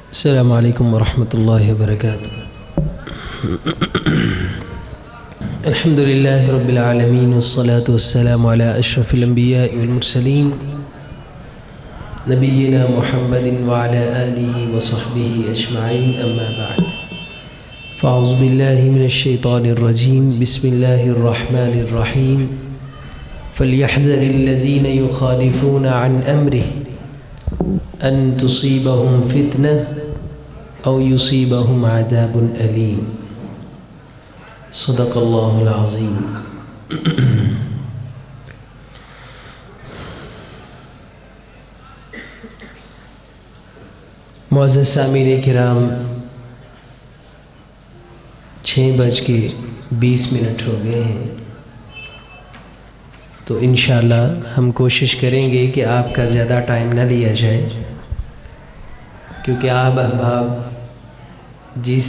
السلام علیکم ورحمۃ اللہ وبرکاتہ۔ الحمد للہ رب العالمین والصلاة والسلام علی اشرف الانبیاء والمرسلین نبینا محمد وعلی آلہ وصحبہ اجمعین، اما بعد فاعوذ باللہ من الشیطان الرجیم، بسم اللہ الرحمن الرحیم۔ فلیحذر الذین یخالفون عن امرہ ان تصیبہم فتنہ او یصیبہم عذاب علیم۔ صدق اللہ العظیم۔ معزز سامعین کرام، 6:20 ہو گئے ہیں، تو انشاءاللہ ہم کوشش کریں گے کہ آپ کا زیادہ ٹائم نہ لیا جائے، کیونکہ آپ احباب جس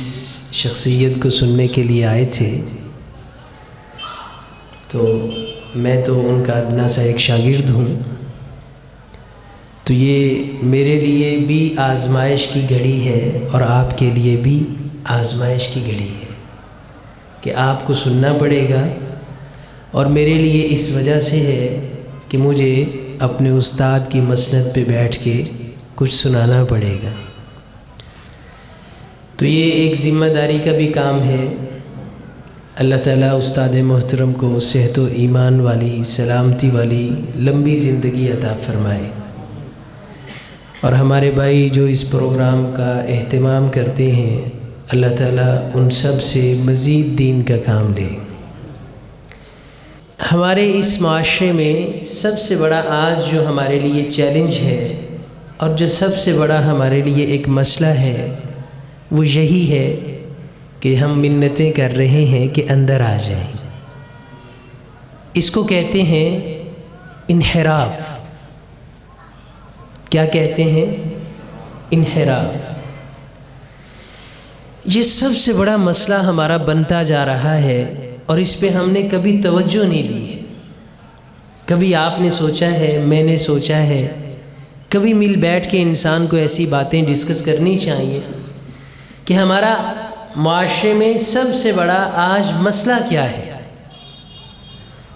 شخصیت کو سننے کے لیے آئے تھے تو میں تو ان کا ادنا سا ایک شاگرد ہوں، تو یہ میرے لیے بھی آزمائش کی گھڑی ہے اور آپ کے لیے بھی آزمائش کی گھڑی ہے کہ آپ کو سننا پڑے گا، اور میرے لیے اس وجہ سے ہے کہ مجھے اپنے استاد کی مسند پہ بیٹھ کے کچھ سنانا پڑے گا، تو یہ ایک ذمہ داری کا بھی کام ہے۔ اللہ تعالیٰ استاد محترم کو صحت و ایمان والی، سلامتی والی لمبی زندگی عطا فرمائے، اور ہمارے بھائی جو اس پروگرام کا اہتمام کرتے ہیں، اللہ تعالیٰ ان سب سے مزید دین کا کام لے۔ ہمارے اس معاشرے میں سب سے بڑا آج جو ہمارے لیے چیلنج ہے، اور جو سب سے بڑا ہمارے لیے ایک مسئلہ ہے، وہ یہی ہے کہ ہم منتیں کر رہے ہیں کہ اندر آ جائیں۔ اس کو کہتے ہیں انحراف۔ کیا کہتے ہیں؟ انحراف۔ یہ سب سے بڑا مسئلہ ہمارا بنتا جا رہا ہے، اور اس پہ ہم نے کبھی توجہ نہیں دی ہے۔ کبھی آپ نے سوچا ہے، میں نے سوچا ہے، کبھی مل بیٹھ کے انسان کو ایسی باتیں ڈسکس کرنی چاہیے کہ ہمارا معاشرے میں سب سے بڑا آج مسئلہ کیا ہے؟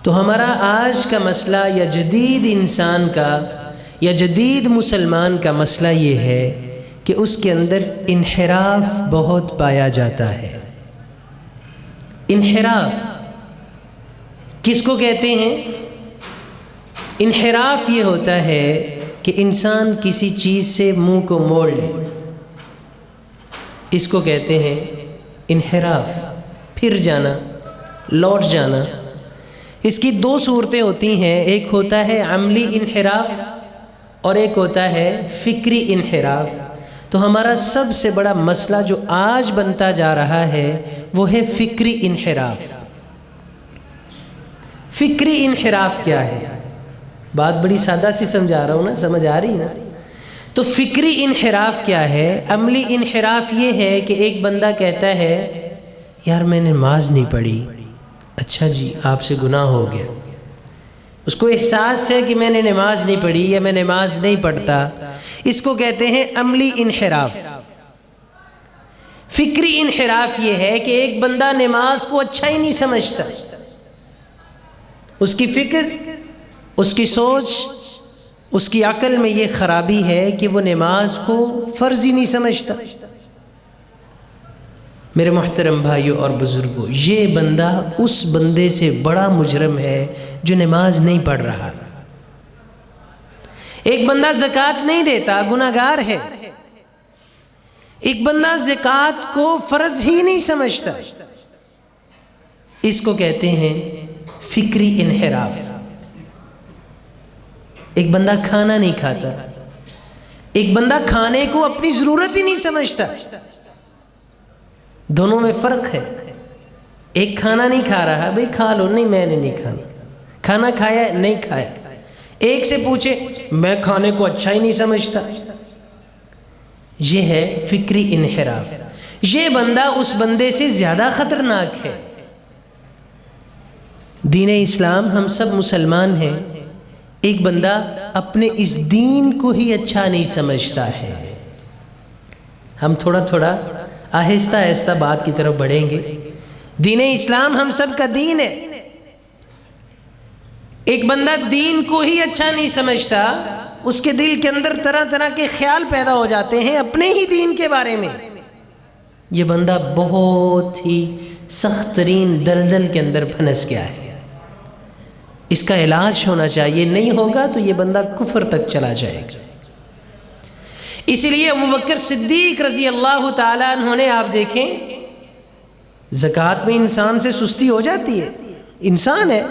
تو ہمارا آج کا مسئلہ یا جدید انسان کا یا جدید مسلمان کا مسئلہ یہ ہے کہ اس کے اندر انحراف بہت پایا جاتا ہے۔ انحراف کس کو کہتے ہیں؟ انحراف یہ ہوتا ہے کہ انسان کسی چیز سے منہ کو موڑ لے، اس کو کہتے ہیں انحراف۔ پھر جانا، لوٹ جانا۔ اس کی دو صورتیں ہوتی ہیں، ایک ہوتا ہے عملی انحراف اور ایک ہوتا ہے فکری انحراف۔ تو ہمارا سب سے بڑا مسئلہ جو آج بنتا جا رہا ہے وہ ہے فکری انحراف۔ فکری انحراف کیا ہے؟ بات بڑی سادہ سی سمجھا رہا ہوں نا، سمجھ آ رہی نا؟ تو فکری انحراف کیا ہے؟ عملی انحراف یہ ہے کہ ایک بندہ کہتا ہے یار میں نے نماز نہیں پڑھی۔ اچھا جی، آپ سے گناہ ہو گیا۔ اس کو احساس ہے کہ میں نے نماز نہیں پڑھی یا میں نماز نہیں پڑھتا، اس کو کہتے ہیں عملی انحراف۔ فکری انحراف یہ ہے کہ ایک بندہ نماز کو اچھا ہی نہیں سمجھتا، اس کی فکر، اس کی سوچ، اس کی عقل میں یہ خرابی ہے کہ وہ نماز کو فرض ہی نہیں سمجھتا۔ میرے محترم بھائیوں اور بزرگوں، یہ بندہ اس بندے سے بڑا مجرم ہے جو نماز نہیں پڑھ رہا۔ ایک بندہ زکوٰۃ نہیں دیتا، گناہگار ہے۔ ایک بندہ زکوٰۃ کو فرض ہی نہیں سمجھتا، اس کو کہتے ہیں فکری انحراف۔ ایک بندہ کھانا نہیں کھاتا، ایک بندہ کھانے کو اپنی ضرورت ہی نہیں سمجھتا۔ دونوں میں فرق ہے۔ ایک کھانا نہیں کھا رہا، بھئی کھا لو، نہیں میں نے نہیں کھانا۔ کھانا کھایا نہیں کھایا۔ ایک سے پوچھے میں کھانے کو اچھا ہی نہیں سمجھتا۔ یہ ہے فکری انحراف۔ یہ بندہ اس بندے سے زیادہ خطرناک ہے۔ دین اسلام، ہم سب مسلمان ہیں، ایک بندہ اپنے اس دین کو ہی اچھا نہیں سمجھتا ہے۔ ہم تھوڑا تھوڑا آہستہ آہستہ بات کی طرف بڑھیں گے۔ دین اسلام ہم سب کا دین ہے۔ ایک بندہ دین کو ہی اچھا نہیں سمجھتا، اس کے دل کے اندر طرح طرح کے خیال پیدا ہو جاتے ہیں اپنے ہی دین کے بارے میں، یہ بندہ بہت ہی سخت ترین دلدل کے اندر پھنس گیا ہے۔ اس کا علاج ہونا چاہیے، نہیں ہوگا تو یہ بندہ کفر تک چلا جائے گا۔ اس لیے ابوبکر صدیق رضی اللہ تعالیٰ عنہ نے، آپ دیکھیں زکوٰۃ میں انسان سے سستی ہو جاتی ہے، انسان ہے،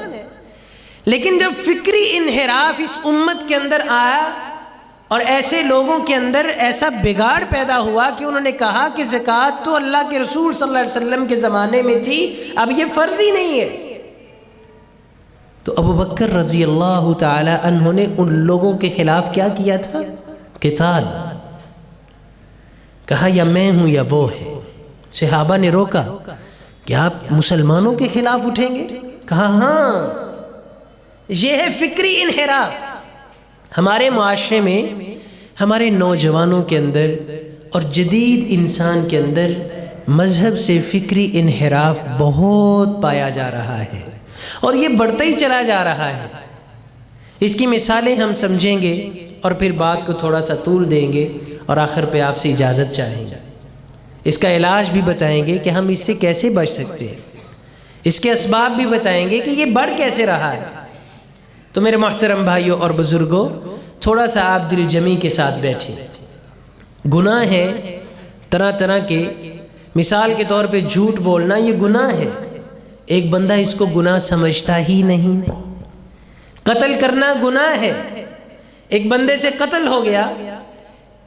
لیکن جب فکری انحراف اس امت کے اندر آیا اور ایسے لوگوں کے اندر ایسا بگاڑ پیدا ہوا کہ انہوں نے کہا کہ زکوٰۃ تو اللہ کے رسول صلی اللہ علیہ وسلم کے زمانے میں تھی، اب یہ فرض ہی نہیں ہے، تو ابوبکر رضی اللہ تعالی عنہ نے ان لوگوں کے خلاف کیا کیا تھا؟ قتال، کہا یا میں ہوں یا وہ ہے۔ صحابہ نے روکا کہ آپ مسلمانوں کے خلاف اٹھیں گے؟ کہا ہاں، یہ ہے فکری انحراف۔ ہمارے معاشرے میں، ہمارے نوجوانوں کے اندر اور جدید انسان کے اندر مذہب سے فکری انحراف بہت پایا جا رہا ہے اور یہ بڑھتا ہی چلا جا رہا ہے۔ اس کی مثالیں ہم سمجھیں گے اور پھر بات کو تھوڑا سا طول دیں گے اور آخر پہ آپ سے اجازت چاہیں گے۔ اس کا علاج بھی بتائیں گے کہ ہم اس سے کیسے بچ سکتے ہیں، اس کے اسباب بھی بتائیں گے کہ یہ بڑھ کیسے رہا ہے۔ تو میرے محترم بھائیوں اور بزرگوں، تھوڑا سا آپ دل جمی کے ساتھ بیٹھیں۔ گناہ ہے طرح طرح کے، مثال کے طور پہ جھوٹ بولنا یہ گناہ ہے، ایک بندہ اس کو گناہ سمجھتا ہی نہیں۔ قتل کرنا گناہ ہے، ایک بندے سے قتل ہو گیا،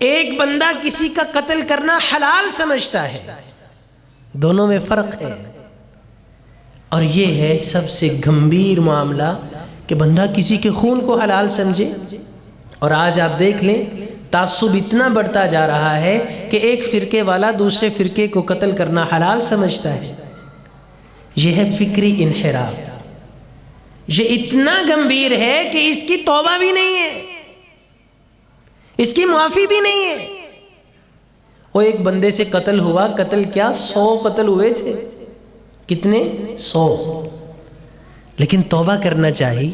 ایک بندہ کسی کا قتل کرنا حلال سمجھتا ہے، دونوں میں فرق ہے۔ اور یہ ہے سب سے گمبھیر معاملہ کہ بندہ کسی کے خون کو حلال سمجھے۔ اور آج آپ دیکھ لیں تعصب اتنا بڑھتا جا رہا ہے کہ ایک فرقے والا دوسرے فرقے کو قتل کرنا حلال سمجھتا ہے۔ یہ ہے فکری انحراف، یہ اتنا گمبھیر ہے کہ اس کی توبہ بھی نہیں ہے، اس کی معافی بھی نہیں ہے۔ وہ ایک بندے سے قتل ہوا، قتل کیا 100 قتل ہوئے تھے، کتنے 100، لیکن توبہ کرنا چاہیے۔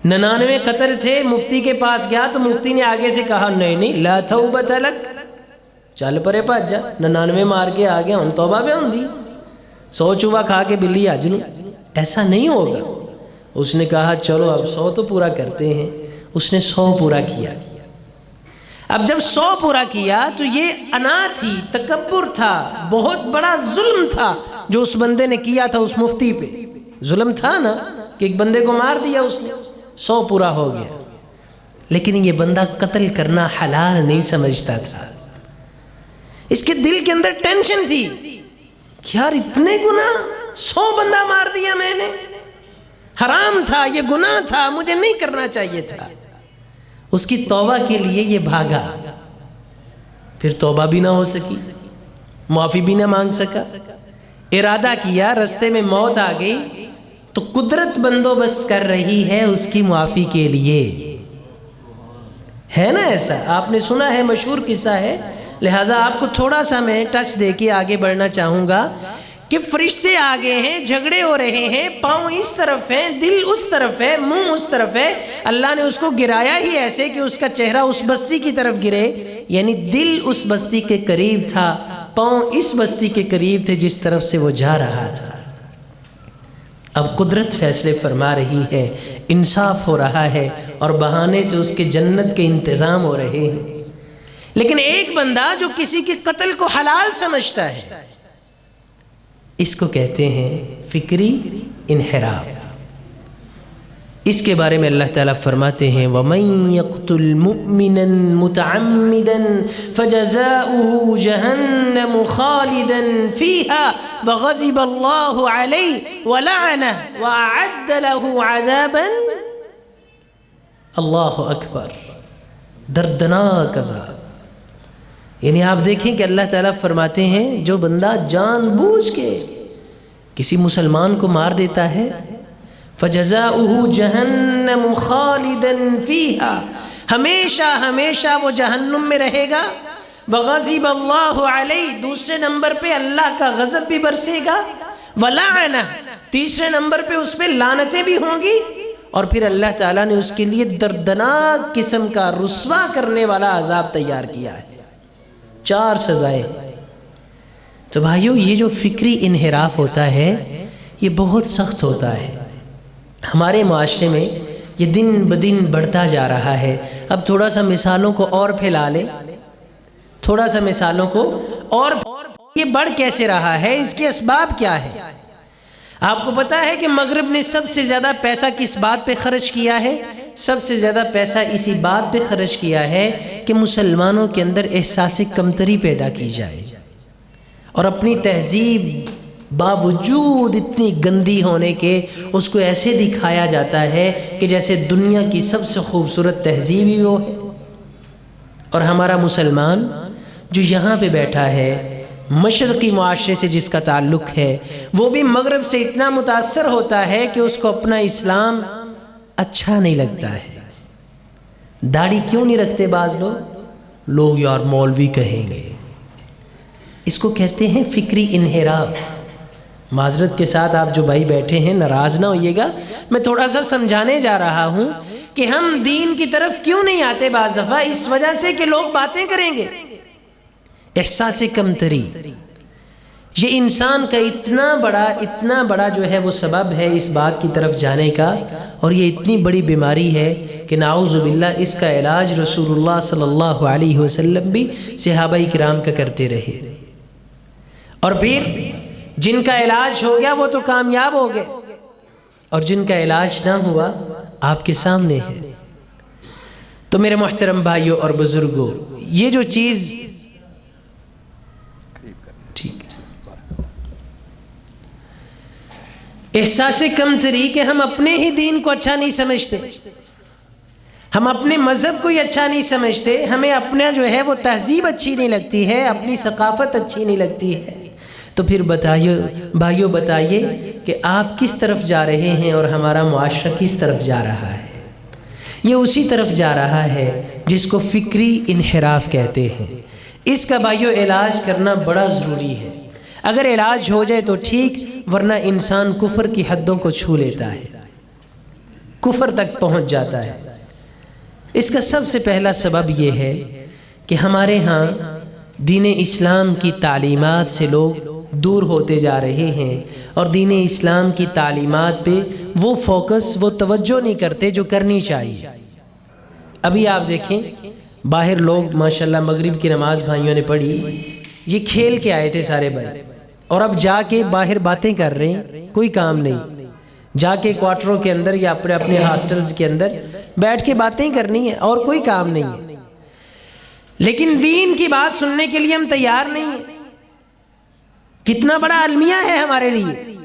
99 قتل تھے، مفتی کے پاس گیا تو مفتی نے آگے سے کہا نہیں لا توبۃ لک، چل پرے پاج جا، 99 مار کے آ گیا، ہن توبہ پہ ہوندی، 100 چوہا کھا کے بلی آج نو، ایسا نہیں ہوگا۔ اس نے کہا چلو اب 100 تو پورا کرتے ہیں، اس نے 100 پورا کیا۔ اب جب 100 پورا کیا تو یہ انا تھی، تکبر تھا، بہت بڑا ظلم تھا جو اس بندے نے کیا تھا اس مفتی پہ، ظلم تھا نا کہ ایک بندے کو مار دیا اس نے، 100 پورا ہو گیا، لیکن یہ بندہ قتل کرنا حلال نہیں سمجھتا تھا۔ اس کے دل کے اندر ٹینشن تھی کہ یار اتنے گناہ، 100 بندہ مار دیا میں نے، حرام تھا، یہ گناہ تھا، مجھے نہیں کرنا چاہیے تھا۔ اس کی توبہ کے لیے یہ بھاگا، پھر توبہ بھی نہ ہو سکی، معافی بھی نہ مانگ سکا، ارادہ کیا، رستے میں موت آ گئی تو قدرت بندوبست کر رہی ہے اس کی معافی کے لیے، ہے نا ایسا؟ آپ نے سنا ہے، مشہور قصہ ہے، لہٰذا آپ کو تھوڑا سا میں ٹچ دے کے آگے بڑھنا چاہوں گا کہ فرشتے آگے ہیں، جھگڑے ہو رہے ہیں، پاؤں اس طرف ہیں، دل اس طرف ہے، منہ اس طرف ہے، اللہ نے اس کو گرایا ہی ایسے کہ اس کا چہرہ اس بستی کی طرف گرے، یعنی دل اس بستی کے قریب تھا، پاؤں اس بستی کے قریب تھے جس طرف سے وہ جا رہا تھا۔ اب قدرت فیصلے فرما رہی ہے، انصاف ہو رہا ہے اور بہانے سے اس کے جنت کے انتظام ہو رہے ہیں، لیکن ایک بندہ جو کسی کے قتل کو حلال سمجھتا ہے، اس کو کہتے ہیں فکری انحراف۔ اس کے بارے میں اللہ تعالیٰ فرماتے ہیں وَمَن يَقْتُلْ مُؤْمِنًا مُتَعَمِّدًا فَجَزَاؤُهُ جَهَنَّمُ خَالِدًا فِيهَا وَغَضِبَ اللَّهُ عَلَيْهِ وَلَعَنَهُ وَأَعَدَّ لَهُ عَذَابًا۔ اللہ اکبر، دردناک عذاب۔ یعنی آپ دیکھیں کہ اللہ تعالیٰ فرماتے ہیں جو بندہ جان بوجھ کے کسی مسلمان کو مار دیتا ہے، فَجَزَاؤُهُ جَهَنَّمُ خَالِدًا فِيهَا، ہمیشہ ہمیشہ وہ جہنم میں رہے گا، وغضب اللہ علیہ، دوسرے نمبر پہ اللہ کا غضب بھی برسے گا، ولعنہ، تیسرے نمبر پہ اس پہ لعنتیں بھی ہوں گی، اور پھر اللہ تعالیٰ نے اس کے لیے دردناک قسم کا رسوا کرنے والا عذاب تیار کیا ہے، 4 سزائیں۔ تو بھائیو یہ جو فکری انحراف ہوتا ہے یہ بہت سخت ہوتا ہے، ہمارے معاشرے میں یہ دن بدن بڑھتا جا رہا ہے۔ اب تھوڑا سا مثالوں کو اور پھیلا لیں، تھوڑا سا مثالوں کو، اور یہ بڑھ کیسے رہا ہے، اس کے اسباب کیا ہے؟ آپ کو پتا ہے کہ مغرب نے سب سے زیادہ پیسہ کس بات پہ خرچ کیا ہے؟ سب سے زیادہ پیسہ اسی بات پہ خرچ کیا ہے کہ مسلمانوں کے اندر احساس کمتری پیدا کی جائے، اور اپنی تہذیب باوجود اتنی گندی ہونے کے اس کو ایسے دکھایا جاتا ہے کہ جیسے دنیا کی سب سے خوبصورت تہذیب ہی وہ ہے۔ اور ہمارا مسلمان جو یہاں پہ بیٹھا ہے، مشرقی معاشرے سے جس کا تعلق ہے، وہ بھی مغرب سے اتنا متاثر ہوتا ہے کہ اس کو اپنا اسلام اچھا نہیں لگتا ہے۔ داڑھی کیوں نہیں رکھتے بعض لوگ یار مولوی کہیں گے، اس کو کہتے ہیں فکری انحراف۔ معذرت کے ساتھ آپ جو بھائی بیٹھے ہیں ناراض نہ ہوئیے گا، میں تھوڑا سا سمجھانے جا رہا ہوں کہ ہم دین کی طرف کیوں نہیں آتے بعض دفعہ، اس وجہ سے کہ لوگ باتیں کریں گے۔ احساس کمتری یہ انسان کا اتنا بڑا جو ہے وہ سبب ہے اس بات کی طرف جانے کا، اور یہ اتنی بڑی بیماری ہے کہ نعوذ باللہ اس کا علاج رسول اللہ صلی اللہ علیہ وسلم بھی صحابہ کرام کا کرتے رہے، اور پھر جن کا علاج ہو گیا وہ تو کامیاب ہو گئے، اور جن کا علاج نہ ہوا آپ کے سامنے ہے۔ تو میرے محترم بھائیوں اور بزرگوں، یہ جو چیز احساس کمتری کہ ہم اپنے ہی دین کو اچھا نہیں سمجھتے، ہم اپنے مذہب کو ہی اچھا نہیں سمجھتے، ہمیں اپنا جو ہے وہ تہذیب اچھی نہیں لگتی ہے، اپنی ثقافت اچھی نہیں لگتی ہے، تو پھر بھائیو بتائیے کہ آپ کس طرف جا رہے ہیں اور ہمارا معاشرہ کس طرف جا رہا ہے؟ یہ اسی طرف جا رہا ہے جس کو فکری انحراف کہتے ہیں۔ اس کا بھائیو علاج کرنا بڑا ضروری ہے، اگر علاج ہو جائے تو ٹھیک، ورنہ انسان کفر کی حدوں کو چھو لیتا ہے، کفر تک پہنچ جاتا ہے۔ اس کا سب سے پہلا سبب یہ ہے کہ ہمارے ہاں دین اسلام کی تعلیمات سے لوگ دور ہوتے جا رہے ہیں، اور دین اسلام کی تعلیمات پہ وہ فوکس، وہ توجہ نہیں کرتے جو کرنی چاہیے۔ ابھی آپ دیکھیں باہر لوگ ماشاءاللہ مغرب کی نماز بھائیوں نے پڑھی، یہ کھیل کے آئے تھے سارے بھائی، اور اب جا کے باہر باتیں کر رہے ہیں، کوئی کام نہیں، جا کے کوارٹروں کے اندر یا اپنے ہاسٹلز کے اندر بیٹھ کے باتیں کرنی ہے اور کوئی کام نہیں ہے، لیکن دین کی بات سننے کے لیے ہم تیار نہیں ہیں۔ کتنا بڑا المیہ ہے ہمارے لیے۔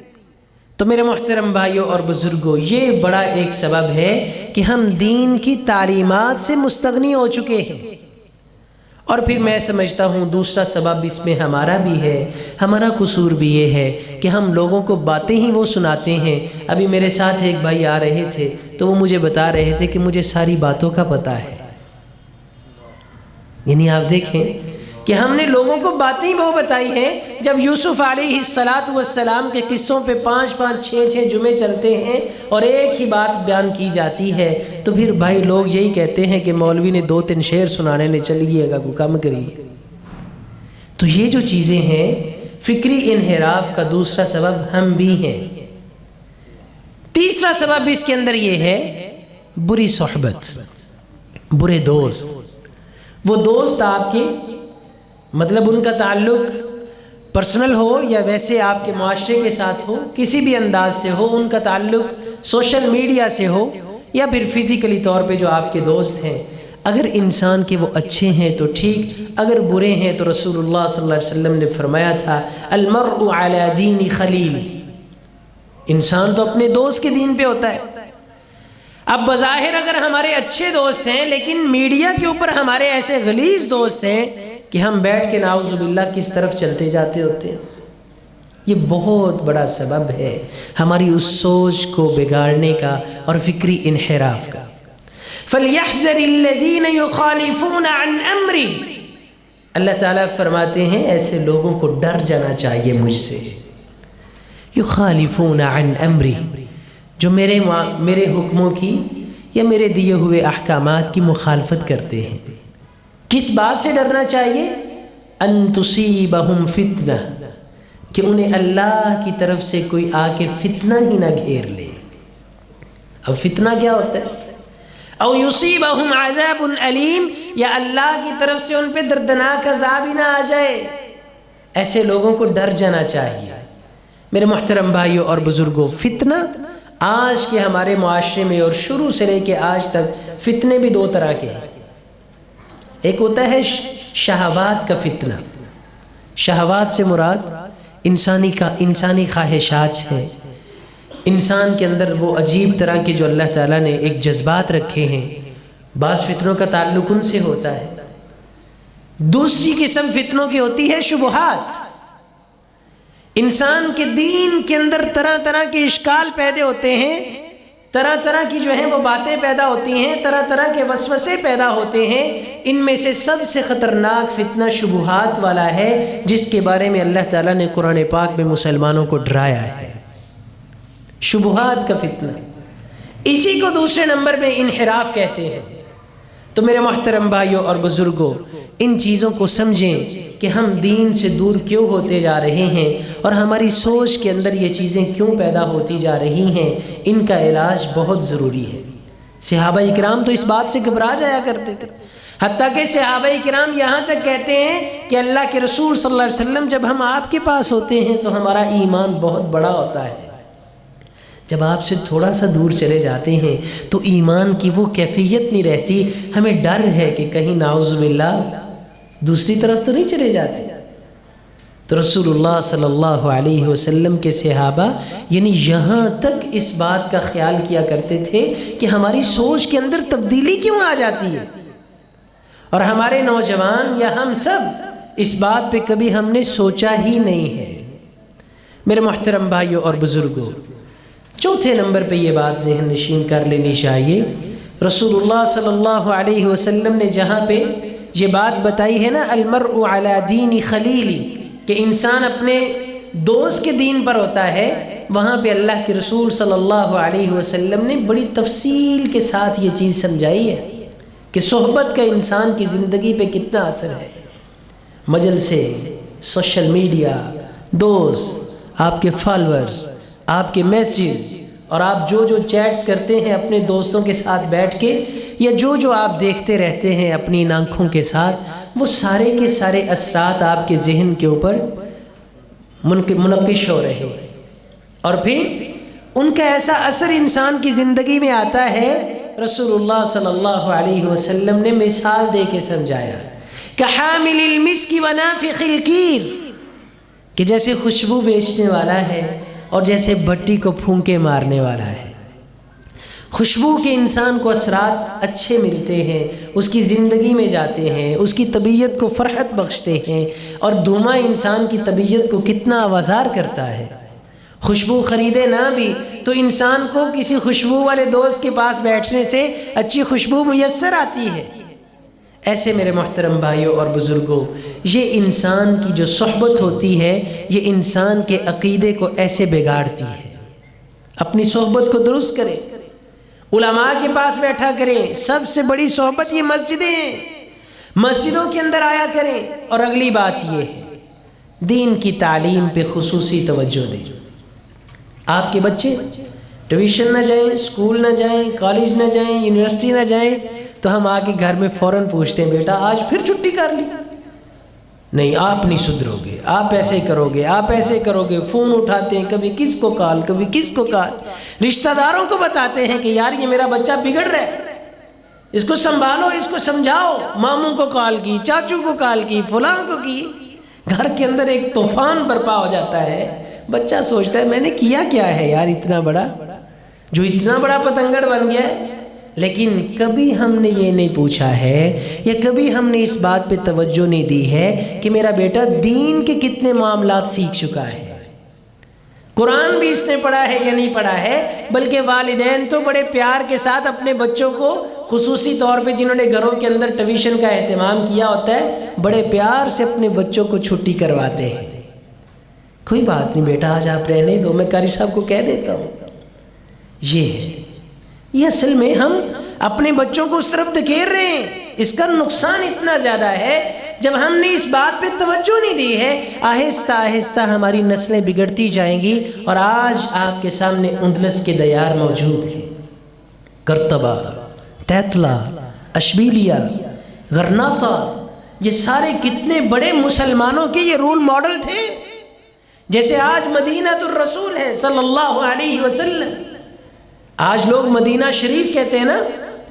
تو میرے محترم بھائیوں اور بزرگوں، یہ بڑا ایک سبب ہے کہ ہم دین کی تعلیمات سے مستغنی ہو چکے ہیں۔ اور پھر میں سمجھتا ہوں دوسرا سبب اس میں ہمارا بھی ہے، ہمارا قصور بھی یہ ہے کہ ہم لوگوں کو باتیں ہی وہ سناتے ہیں۔ ابھی میرے ساتھ ایک بھائی آ رہے تھے تو وہ مجھے بتا رہے تھے کہ مجھے ساری باتوں کا پتہ ہے، یعنی آپ دیکھیں کہ ہم نے لوگوں کو باتیں وہ بتائی ہیں۔ جب یوسف علیہ السلام کے قصوں پہ 5 6 جمعے چلتے ہیں اور ایک ہی بات بیان کی جاتی ہے، تو پھر بھائی لوگ یہی کہتے ہیں کہ مولوی نے 2 3 شعر سنانے نے چلیے گا، کو کم کریے۔ تو یہ جو چیزیں ہیں، فکری انحراف کا دوسرا سبب ہم بھی ہیں۔ تیسرا سبب اس کے اندر یہ ہے بری صحبت، برے دوست۔ وہ دوست آپ کے مطلب ان کا تعلق پرسنل ہو یا ویسے آپ کے معاشرے کے ساتھ ہو، کسی بھی انداز سے ہو، ان کا تعلق سوشل میڈیا سے ہو یا پھر فزیکلی طور پہ جو آپ کے دوست ہیں، اگر انسان کے وہ اچھے ہیں تو ٹھیک، اگر برے ہیں تو رسول اللہ صلی اللہ علیہ وسلم نے فرمایا تھا المرء علی دین خلیل، انسان تو اپنے دوست کے دین پہ ہوتا ہے۔ اب بظاہر اگر ہمارے اچھے دوست ہیں، لیکن میڈیا کے اوپر ہمارے ایسے غلیظ دوست ہیں کہ ہم بیٹھ کے نعوذ باللہ کس طرف چلتے جاتے ہوتے ہیں۔ یہ بہت بڑا سبب ہے ہماری اس سوچ کو بگاڑنے کا اور فکری انحراف کا۔ فَلْيَحْذَرِ الَّذِينَ يُخَالِفُونَ عَنْ أَمْرِهِ، اللہ تعالیٰ فرماتے ہیں ایسے لوگوں کو ڈر جانا چاہیے مجھ سے، یخالفون عن امری، جو میرے حکموں کی یا میرے دیے ہوئے احکامات کی مخالفت کرتے ہیں۔ کس بات سے ڈرنا چاہیے؟ ان تصیبہم فتنہ، کہ انہیں اللہ کی طرف سے کوئی آ کے فتنہ ہی نہ گھیر لے۔ اب فتنہ کیا ہوتا ہے؟ او یصیبہم عذاب علیم، یا اللہ کی طرف سے ان پہ دردناک عذاب ہی نہ آ جائے۔ ایسے لوگوں کو ڈر جانا چاہیے۔ میرے محترم بھائیوں اور بزرگوں، فتنہ آج کے ہمارے معاشرے میں اور شروع سے لے کے آج تک فتنے بھی دو طرح کے ہیں۔ ایک ہوتا ہے شہوات کا فتنہ۔ شہوات سے مراد انسانی خواہشات ہیں، انسان کے اندر وہ عجیب طرح کے جو اللہ تعالیٰ نے ایک جذبات رکھے ہیں، بعض فتنوں کا تعلق ان سے ہوتا ہے۔ دوسری قسم فتنوں کی ہوتی ہے شبہات۔ انسان کے دین کے اندر طرح طرح کے اشکال پیدا ہوتے ہیں، طرح طرح کی جو ہیں وہ باتیں پیدا ہوتی ہیں، طرح طرح کے وسوسے پیدا ہوتے ہیں۔ ان میں سے سب سے خطرناک فتنہ شبہات والا ہے، جس کے بارے میں اللہ تعالیٰ نے قرآن پاک میں مسلمانوں کو ڈرایا ہے۔ شبہات کا فتنہ، اسی کو دوسرے نمبر میں انحراف کہتے ہیں۔ تو میرے محترم بھائیوں اور بزرگوں، ان چیزوں کو سمجھیں کہ ہم دین سے دور کیوں ہوتے جا رہے ہیں اور ہماری سوچ کے اندر یہ چیزیں کیوں پیدا ہوتی جا رہی ہیں۔ ان کا علاج بہت ضروری ہے۔ صحابہ اکرام تو اس بات سے گھبرا جایا کرتے تھے، حتیٰ کہ صحابہ اکرام یہاں تک کہتے ہیں کہ اللہ کے رسول صلی اللہ علیہ وسلم جب ہم آپ کے پاس ہوتے ہیں تو ہمارا ایمان بہت بڑا ہوتا ہے، جب آپ سے تھوڑا سا دور چلے جاتے ہیں تو ایمان کی وہ کیفیت نہیں رہتی۔ ہمیں ڈر ہے کہ کہیں نعوذ باللہ دوسری طرف تو نہیں چلے جاتے۔ تو رسول اللہ صلی اللہ علیہ وسلم کے صحابہ یعنی یہاں تک اس بات کا خیال کیا کرتے تھے کہ ہماری سوچ کے اندر تبدیلی کیوں آ جاتی ہے، اور ہمارے نوجوان یا ہم سب اس بات پہ کبھی ہم نے سوچا ہی نہیں ہے۔ میرے محترم بھائیوں اور بزرگوں، چوتھے نمبر پہ یہ بات ذہن نشین کر لینی چاہیے۔ رسول اللہ صلی اللہ علیہ وسلم نے جہاں پہ یہ بات بتائی ہے نا، المرء علی دین خلیلی، کہ انسان اپنے دوست کے دین پر ہوتا ہے، وہاں پہ اللہ کے رسول صلی اللہ علیہ وسلم نے بڑی تفصیل کے ساتھ یہ چیز سمجھائی ہے کہ صحبت کا انسان کی زندگی پہ کتنا اثر ہے۔ مجلسے، سوشل میڈیا، دوست، آپ کے فالورز، آپ کے میسیج، اور آپ جو چیٹس کرتے ہیں اپنے دوستوں کے ساتھ بیٹھ کے، یا جو آپ دیکھتے رہتے ہیں اپنی ان آنکھوں کے ساتھ، وہ سارے کے سارے اثرات آپ کے ذہن کے اوپر منعکس ہو رہے ہیں، اور پھر ان کا ایسا اثر انسان کی زندگی میں آتا ہے۔ رسول اللہ صلی اللہ علیہ وسلم نے مثال دے کے سمجھایا کہ حامل المسک ونافخ الکیر، کہ جیسے خوشبو بیچنے والا ہے اور جیسے بٹی کو پھونکے مارنے والا ہے۔ خوشبو کے انسان کو اثرات اچھے ملتے ہیں، اس کی زندگی میں جاتے ہیں، اس کی طبیعت کو فرحت بخشتے ہیں، اور دھواں انسان کی طبیعت کو کتنا آوازار کرتا ہے۔ خوشبو خریدے نہ بھی تو انسان کو کسی خوشبو والے دوست کے پاس بیٹھنے سے اچھی خوشبو میسر آتی ہے۔ ایسے میرے محترم بھائیوں اور بزرگوں، یہ انسان کی جو صحبت ہوتی ہے یہ انسان کے عقیدے کو ایسے بگاڑتی ہے۔ اپنی صحبت کو درست کریں، علماء کے پاس بیٹھا کریں۔ سب سے بڑی صحبت یہ مسجدیں ہیں، مسجدوں کے اندر آیا کریں۔ اور اگلی بات یہ ہے، دین کی تعلیم پہ خصوصی توجہ دیں۔ آپ کے بچے ٹیوشن نہ جائیں، اسکول نہ جائیں، کالج نہ جائیں، یونیورسٹی نہ جائیں تو ہم آ کے گھر میں فوراً پوچھتے ہیں بیٹا آج پھر چھٹی کر لی؟ نہیں، آپ نہیں سدھرو گے، آپ ایسے کرو گے، آپ ایسے کرو گے۔ فون اٹھاتے ہیں، کبھی کس کو کال، کبھی کس کو کال۔ رشتہ داروں کو بتاتے ہیں کہ یار یہ میرا بچہ بگڑ رہا ہے، اس کو سنبھالو، اس کو سمجھاؤ۔ ماموں کو کال کی، چاچو کو کال کی، فلاں کو کی۔ گھر کے اندر ایک طوفان برپا ہو جاتا ہے۔ بچہ سوچتا ہے میں نے کیا کیا ہے یار اتنا بڑا، جو اتنا بڑا پتنگڑ بن گیا ہے۔ لیکن کبھی ہم نے یہ نہیں پوچھا ہے یا کبھی ہم نے اس بات پہ توجہ نہیں دی ہے کہ میرا بیٹا دین کے کتنے معاملات سیکھ چکا ہے۔ قرآن بھی اس نے پڑھا ہے یا نہیں پڑھا ہے، بلکہ والدین تو بڑے پیار کے ساتھ اپنے بچوں کو، خصوصی طور پہ جنہوں نے گھروں کے اندر ٹیوشن کا اہتمام کیا ہوتا ہے، بڑے پیار سے اپنے بچوں کو چھٹی کرواتے ہیں۔ کوئی بات نہیں بیٹا، آج آپ رہنے دو، میں قاری صاحب کو کہہ دیتا ہوں۔ یہ اصل میں ہم اپنے بچوں کو اس طرف دھکیل رہے ہیں۔ اس کا نقصان اتنا زیادہ ہے، جب ہم نے اس بات پہ توجہ نہیں دی ہے، آہستہ آہستہ ہماری نسلیں بگڑتی جائیں گی۔ اور آج آپ کے سامنے اندلس کے دیار موجود ہیں، کرتبہ، تیتلا، اشبیلیہ، غرناطہ، یہ سارے کتنے بڑے مسلمانوں کے یہ رول ماڈل تھے۔ جیسے آج مدینہ الرسول ہے صلی اللہ علیہ وسلم، آج لوگ مدینہ شریف کہتے ہیں نا،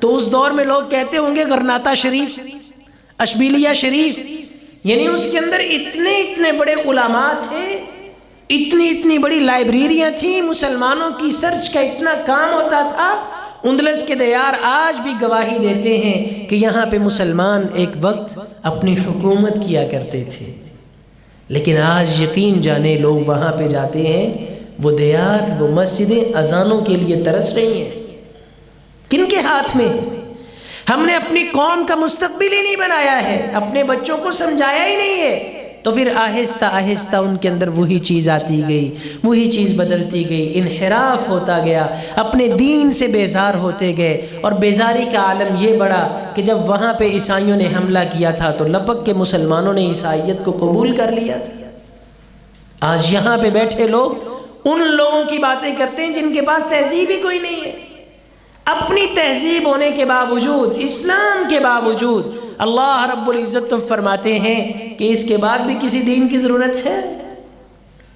تو اس دور میں لوگ کہتے ہوں گے غرناطہ شریف، اشبیلیہ شریف، یعنی اس کے اندر اتنے بڑے علماء تھے، اتنی بڑی لائبریریاں تھیں، مسلمانوں کی سرچ کا اتنا کام ہوتا تھا۔ اندلس کے دیار آج بھی گواہی دیتے ہیں کہ یہاں پہ مسلمان ایک وقت اپنی حکومت کیا کرتے تھے، لیکن آج یقین جانے لوگ وہاں پہ جاتے ہیں، وہ دیار، وہ مسجدیں اذانوں کے لیے ترس رہی ہیں۔ کن کے ہاتھ میں؟ ہم نے اپنی قوم کا مستقبل ہی نہیں بنایا ہے، اپنے بچوں کو سمجھایا ہی نہیں ہے، تو پھر آہستہ آہستہ ان کے اندر وہی چیز آتی گئی، وہی چیز بدلتی گئی، انحراف ہوتا گیا، اپنے دین سے بیزار ہوتے گئے۔ اور بیزاری کا عالم یہ بڑھا کہ جب وہاں پہ عیسائیوں نے حملہ کیا تھا تو لپک کے مسلمانوں نے عیسائیت کو قبول کر لیا تھا۔ آج یہاں پہ بیٹھے لوگ ان لوگوں کی باتیں کرتے ہیں جن کے پاس تہذیب ہی کوئی نہیں ہے۔ اپنی تہذیب ہونے کے باوجود، اسلام کے باوجود، اللہ رب العزت تو فرماتے ہیں کہ اس کے بعد بھی کسی دین کی ضرورت ہے۔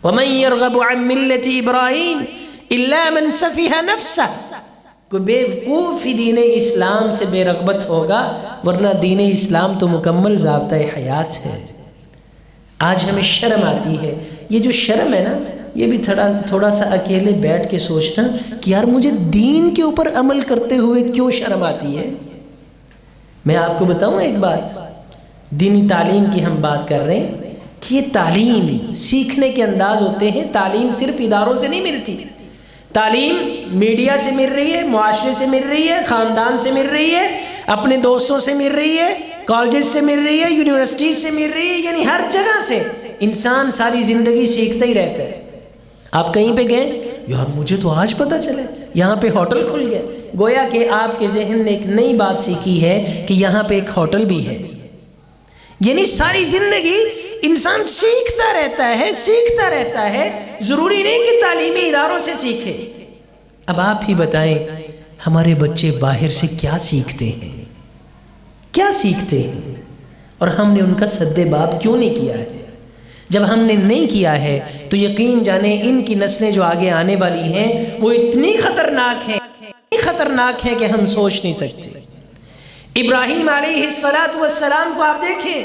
وَمَن يَرْغَبُ عَن مِّلَّةِ إِبْرَاهِيمَ إِلَّا مَن سَفِهَ نَفْسَهُ، کوئی بیوقوف ہی دین اسلام سے بے رغبت ہوگا، ورنہ دین اسلام تو مکمل ضابطۂ حیات ہے۔ آج ہمیں شرم آتی ہے، یہ جو شرم ہے نا، یہ بھی تھوڑا سا اکیلے بیٹھ کے سوچنا کہ یار مجھے دین کے اوپر عمل کرتے ہوئے کیوں شرم آتی ہے۔ میں آپ کو بتاؤں ایک بات، دینی تعلیم کی ہم بات کر رہے ہیں کہ یہ تعلیم سیکھنے کے انداز ہوتے ہیں۔ تعلیم صرف اداروں سے نہیں ملتی، تعلیم میڈیا سے مل رہی ہے، معاشرے سے مل رہی ہے، خاندان سے مل رہی ہے، اپنے دوستوں سے مل رہی ہے، کالجز سے مل رہی ہے، یونیورسٹیز سے مل رہی ہے، یعنی ہر جگہ سے انسان ساری زندگی سیکھتا ہی رہتا ہے۔ آپ کہیں پہ گئے، یار مجھے تو آج پتہ چلے یہاں پہ ہوٹل کھل گیا، گویا کہ آپ کے ذہن نے ایک نئی بات سیکھی ہے کہ یہاں پہ ایک ہوٹل بھی ہے۔ یعنی ساری زندگی انسان سیکھتا رہتا ہے، ضروری نہیں کہ تعلیمی اداروں سے سیکھے۔ اب آپ ہی بتائیں ہمارے بچے باہر سے کیا سیکھتے ہیں، اور ہم نے ان کا سد باب کیوں نہیں کیا ہے؟ جب ہم نے نہیں کیا ہے تو یقین جانے ان کی نسلیں جو آگے آنے والی ہیں وہ اتنی خطرناک ہیں کہ ہم سوچ نہیں سکتے۔ ابراہیم علیہ السلام کو آپ دیکھیں،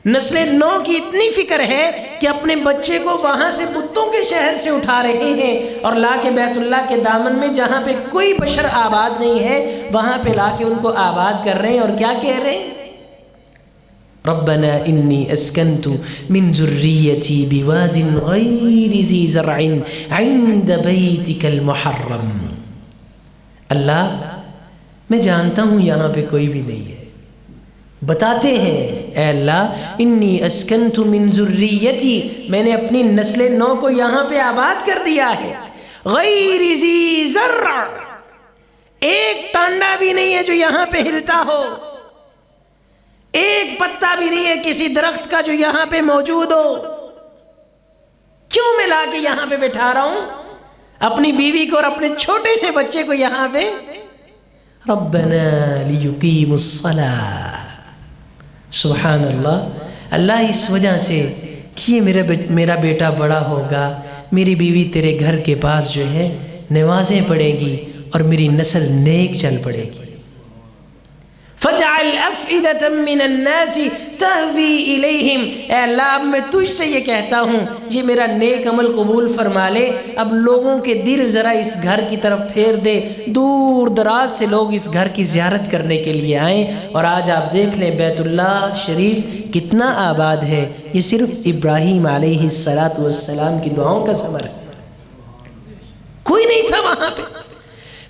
نسل نو کی اتنی فکر ہے کہ اپنے بچے کو وہاں سے بتوں کے شہر سے اٹھا رہے ہیں اور لا کے بیت اللہ کے دامن میں جہاں پہ کوئی بشر آباد نہیں ہے وہاں پہ لا کے ان کو آباد کر رہے ہیں، اور کیا کہہ رہے ہیں؟ ربنا انی اسکنت من ذریتی بواد غیر ذی زرع عند بیتک المحرم۔ اللہ میں جانتا ہوں یہاں پہ کوئی بھی نہیں ہے، بتاتے ہیں اے اللہ انی اسکنت من ذریتی، میں نے اپنی نسل نو کو یہاں پہ آباد کر دیا ہے، غیر ذی زرع، ایک ٹانڈا بھی نہیں ہے جو یہاں پہ ہلتا ہو، ایک پتا بھی نہیں ہے کسی درخت کا جو یہاں پہ موجود ہو۔ کیوں میں لا کے یہاں پہ بٹھا رہا ہوں اپنی بیوی کو اور اپنے چھوٹے سے بچے کو یہاں پہ؟ ربنا لیقیموا الصلاۃ، سبحان اللہ، اللہ اس وجہ سے کہ یہ میرا بیٹا بڑا ہوگا، میری بیوی تیرے گھر کے پاس جو ہے نمازیں پڑھے گی اور میری نسل نیک چل پڑے گی۔ فَجْعَلْ أَفْئِدَةً مِّنَ النَّاسِ تَهْوِي إِلَيْهِمْ، اے اللہ اب میں تجھ سے یہ کہتا ہوں یہ میرا نیک عمل قبول فرما لے، اب لوگوں کے دل ذرا اس گھر کی طرف پھیر دے، دور دراز سے لوگ اس گھر کی زیارت کرنے کے لیے آئیں۔ اور آج آپ دیکھ لیں بیت اللہ شریف کتنا آباد ہے، یہ صرف ابراہیم علیہ السلام کی دعاؤں کا ثمر ہے۔ کوئی نہیں تھا وہاں پہ،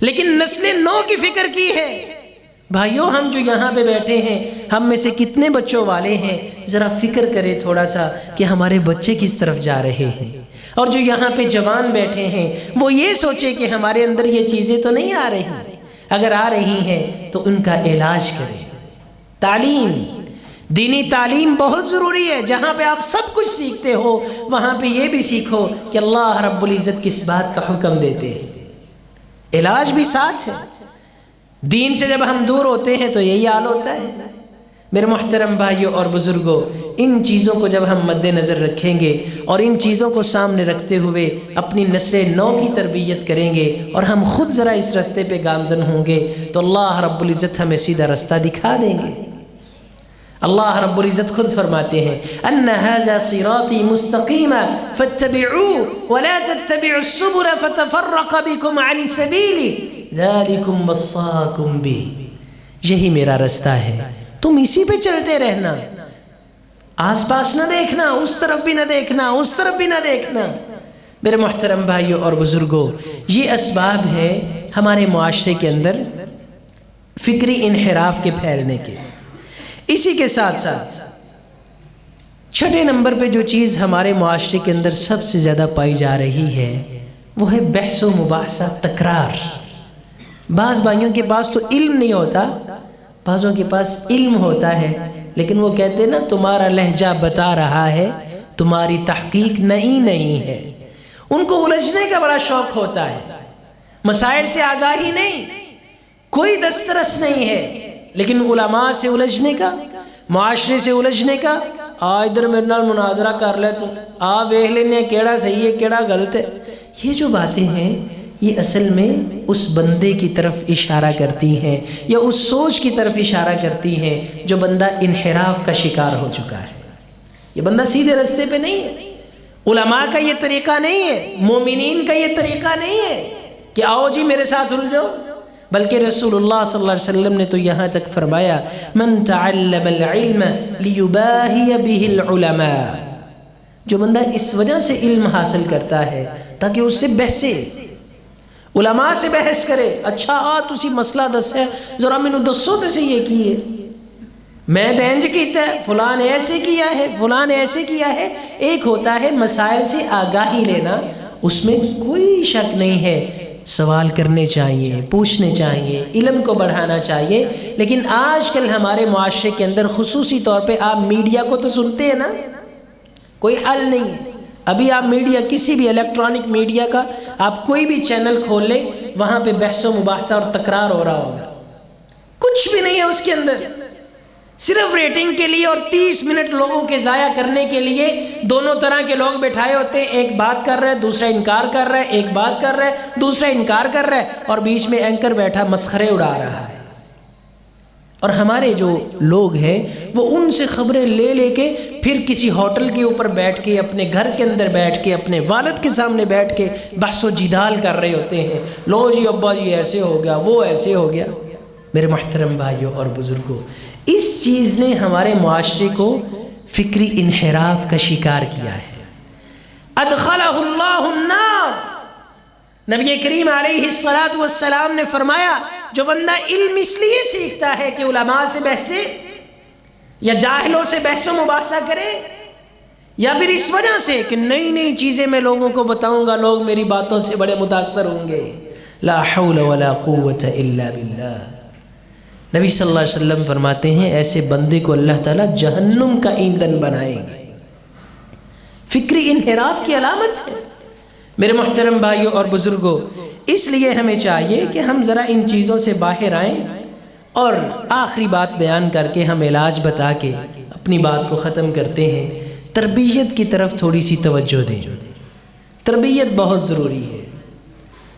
لیکن نسل نو کی فکر کی ہے۔ بھائیوں، ہم جو یہاں پہ بیٹھے ہیں، ہم میں سے کتنے بچوں والے ہیں، ذرا فکر کرے تھوڑا سا کہ ہمارے بچے کس طرف جا رہے ہیں۔ اور جو یہاں پہ جوان بیٹھے ہیں، وہ یہ سوچے کہ ہمارے اندر یہ چیزیں تو نہیں آ رہی، اگر آ رہی ہیں تو ان کا علاج کریں۔ تعلیم، دینی تعلیم بہت ضروری ہے۔ جہاں پہ آپ سب کچھ سیکھتے ہو، وہاں پہ یہ بھی سیکھو کہ اللہ رب العزت کس بات کا حکم دیتے ہیں، علاج بھی ساتھ ہے۔ دین سے جب ہم دور ہوتے ہیں تو یہی حال ہوتا ہے۔ میرے محترم بھائیوں اور بزرگوں، ان چیزوں کو جب ہم مد نظر رکھیں گے اور ان چیزوں کو سامنے رکھتے ہوئے اپنی نسل نو کی تربیت کریں گے اور ہم خود ذرا اس رستے پہ گامزن ہوں گے تو اللہ رب العزت ہمیں سیدھا رستہ دکھا دیں گے۔ اللہ رب العزت خود فرماتے ہیں ان ھذا صراطی مستقیما فاتبعوه ولا تتبعوا السبل فتفرق بكم عن سبیلہ ذالکم وصاکم بہ، یہی میرا رستہ ہے، تم اسی پہ چلتے رہنا، آس پاس نہ دیکھنا، اس طرف بھی نہ دیکھنا، اس طرف بھی نہ دیکھنا۔ میرے محترم بھائیوں اور بزرگوں، یہ اسباب ہے ہمارے معاشرے کے اندر فکری انحراف کے پھیلنے کے۔ اسی کے ساتھ ساتھ چھٹے نمبر پہ جو چیز ہمارے معاشرے کے اندر سب سے زیادہ پائی جا رہی ہے وہ ہے بحث و مباحثہ، تکرار۔ بعض بھائیوں کے پاس تو علم نہیں ہوتا، بعضوں کے پاس علم ہوتا ہے، لیکن وہ کہتے ہیں نا تمہارا لہجہ بتا رہا ہے، تمہاری تحقیق نہیں ہے۔ ان کو الجھنے کا بڑا شوق ہوتا ہے، مسائل سے آگاہی نہیں، کوئی دسترس نہیں ہے، لیکن علماء سے الجھنے کا، معاشرے سے الجھنے کا، ادھر میرے نال مناظرہ کر لے تو ویکھ لینے کیڑا صحیح ہے کیڑا غلط ہے۔ یہ جو باتیں ہیں یہ اصل میں اس بندے کی طرف اشارہ کرتی ہیں یا اس سوچ کی طرف اشارہ کرتی ہیں جو بندہ انحراف کا شکار ہو چکا ہے۔ یہ بندہ سیدھے رستے پہ نہیں ہے، علماء کا یہ طریقہ نہیں ہے، مومنین کا یہ طریقہ نہیں ہے کہ آؤ جی میرے ساتھ الجھو، بلکہ رسول اللہ صلی اللہ علیہ وسلم نے تو یہاں تک فرمایا من تعلم العلم لیباہی بہ العلماء، جو بندہ اس وجہ سے علم حاصل کرتا ہے تاکہ اس سے بحثے، علماء سے بحث کرے، اچھا تسی مسئلہ دس ہے ذرا مینوں دسو تسی یہ کی ہے، میں دینج کیتا ہے، فلان ایسے کیا ہے، فلان ایسے کیا ہے۔ ایک ہوتا ہے مسائل سے آگاہی لینا، اس میں کوئی شک نہیں ہے، سوال کرنے چاہیے، پوچھنے چاہیے، علم کو بڑھانا چاہیے۔ لیکن آج کل ہمارے معاشرے کے اندر خصوصی طور پہ آپ میڈیا کو تو سنتے ہیں نا، کوئی حل نہیں ہے۔ ابھی آپ میڈیا، کسی بھی الیکٹرانک میڈیا کا آپ کوئی بھی چینل کھول لیں، وہاں پہ بحث و مباحثہ اور تکرار ہو رہا ہوگا، کچھ بھی نہیں ہے اس کے اندر، صرف ریٹنگ کے لیے اور 30 منٹ لوگوں کے ضائع کرنے کے لیے دونوں طرح کے لوگ بٹھائے ہوتے ہیں، ایک بات کر رہا ہے دوسرا انکار کر رہا ہے، ایک بات کر رہا ہے دوسرا انکار کر رہا ہے، اور بیچ میں اینکر بیٹھا مسخرے اڑا رہا ہے۔ اور ہمارے جو لوگ ہیں وہ ان سے خبریں لے لے کے پھر کسی ہوٹل کے اوپر بیٹھ کے، اپنے گھر کے اندر بیٹھ کے، اپنے والد کے سامنے بیٹھ کے بحث و جدال کر رہے ہوتے ہیں، لو جی ابا جی ایسے ہو گیا، وہ ایسے ہو گیا۔ میرے محترم بھائیوں اور بزرگوں، اس چیز نے ہمارے معاشرے کو فکری انحراف کا شکار کیا ہے۔ ادخلہ اللہ النار، نبی کریم علیہ السلام نے فرمایا جو بندہ علم اس لیے سیکھتا ہے کہ علماء سے بحثے یا جاہلوں سے بحث و مباحثہ کرے، یا پھر اس وجہ سے کہ نئی نئی چیزیں میں لوگوں کو بتاؤں گا، لوگ میری باتوں سے بڑے متاثر ہوں گے، لا حول ولا قوت الا باللہ، نبی صلی اللہ علیہ وسلم فرماتے ہیں ایسے بندے کو اللہ تعالیٰ جہنم کا ایندھن بنائیں گے۔ فکری انحراف کی علامت ہے۔ میرے محترم بھائیوں اور بزرگوں، اس لیے ہمیں چاہیے کہ ہم ذرا ان چیزوں سے باہر آئیں اور آخری بات بیان کر کے ہم علاج بتا کے اپنی بات کو ختم کرتے ہیں۔ تربیت کی طرف تھوڑی سی توجہ دیں۔ تربیت بہت ضروری ہے۔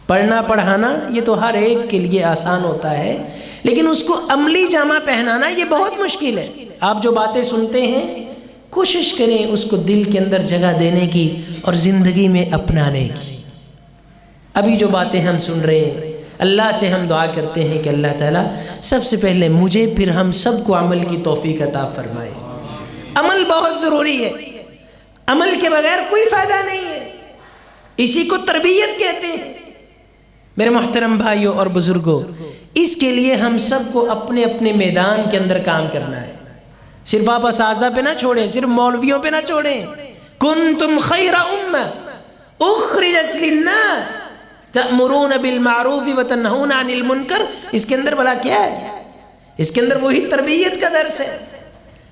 پڑھنا پڑھانا یہ تو ہر ایک کے لیے آسان ہوتا ہے، لیکن اس کو عملی جامہ پہنانا یہ بہت مشکل ہے۔ آپ جو باتیں سنتے ہیں کوشش کریں اس کو دل کے اندر جگہ دینے کی اور زندگی میں اپنانے کی۔ ابھی جو باتیں ہم سن رہے ہیں، اللہ سے ہم دعا کرتے ہیں کہ اللہ تعالیٰ سب سے پہلے مجھے پھر ہم سب کو عمل کی توفیق عطا فرمائے۔ عمل بہت ضروری ہے، عمل کے بغیر کوئی فائدہ نہیں ہے، اسی کو تربیت کہتے ہیں۔ میرے محترم بھائیوں اور بزرگوں، اس کے لیے ہم سب کو اپنے اپنے میدان کے اندر کام کرنا ہے۔ صرف آپ اساتذہ پہ نہ چھوڑیں، صرف مولویوں پہ نہ چھوڑیں۔ کنتم خیر امہ اخرجت للناس تأمرون بالمعروف وتنہون عن المنکر، اس کے اندر بھلا کیا ہے؟ اس کے اندر وہی تربیت کا درس ہے۔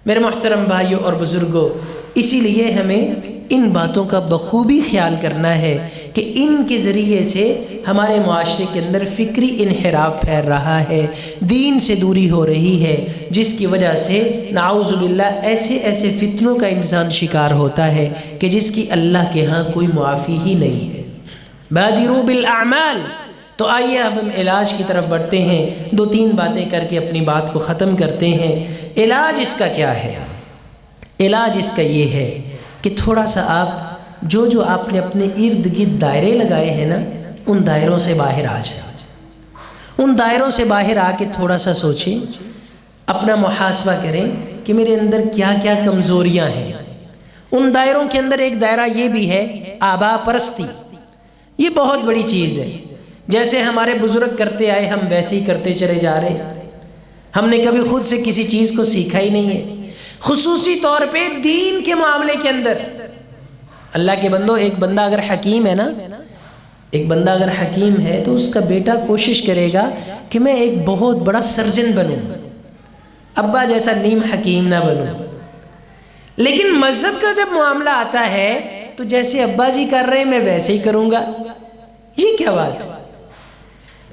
میرے محترم بھائیوں اور بزرگوں، اسی لیے ہمیں ان باتوں کا بخوبی خیال کرنا ہے کہ ان کے ذریعے سے ہمارے معاشرے کے اندر فکری انحراف پھیل رہا ہے، دین سے دوری ہو رہی ہے، جس کی وجہ سے نعوذ باللہ ایسے ایسے فتنوں کا انسان شکار ہوتا ہے کہ جس کی اللہ کے ہاں کوئی معافی ہی نہیں ہے۔ بادروا بالاعمال۔ تو آئیے اب ہم علاج کی طرف بڑھتے ہیں، دو تین باتیں کر کے اپنی بات کو ختم کرتے ہیں۔ علاج اس کا کیا ہے؟ علاج اس کا یہ ہے کہ تھوڑا سا آپ جو آپ نے اپنے ارد گرد دائرے لگائے ہیں نا، ان دائروں سے باہر آ جائیں۔ ان دائروں سے باہر آ کے تھوڑا سا سوچیں، اپنا محاسبہ کریں کہ میرے اندر کیا کیا کمزوریاں ہیں۔ ان دائروں کے اندر ایک دائرہ یہ بھی ہے آبا پرستی۔ یہ بہت بڑی چیز ہے۔ جیسے ہمارے بزرگ کرتے آئے ہم ویسے ہی کرتے چلے جا رہے ہیں۔ ہم نے کبھی خود سے کسی چیز کو سیکھا ہی نہیں ہے۔ خصوصی طور پہ دین کے معاملے کے اندر اللہ کے بندو، ایک بندہ اگر حکیم ہے نا، ایک بندہ اگر حکیم ہے تو اس کا بیٹا کوشش کرے گا کہ میں ایک بہت بڑا سرجن بنوں، ابا جیسا نیم حکیم نہ بنوں۔ لیکن مذہب کا جب معاملہ آتا ہے تو جیسے ابا جی کر رہے ہیں میں ویسے ہی کروں گا۔ یہ کیا بات ہے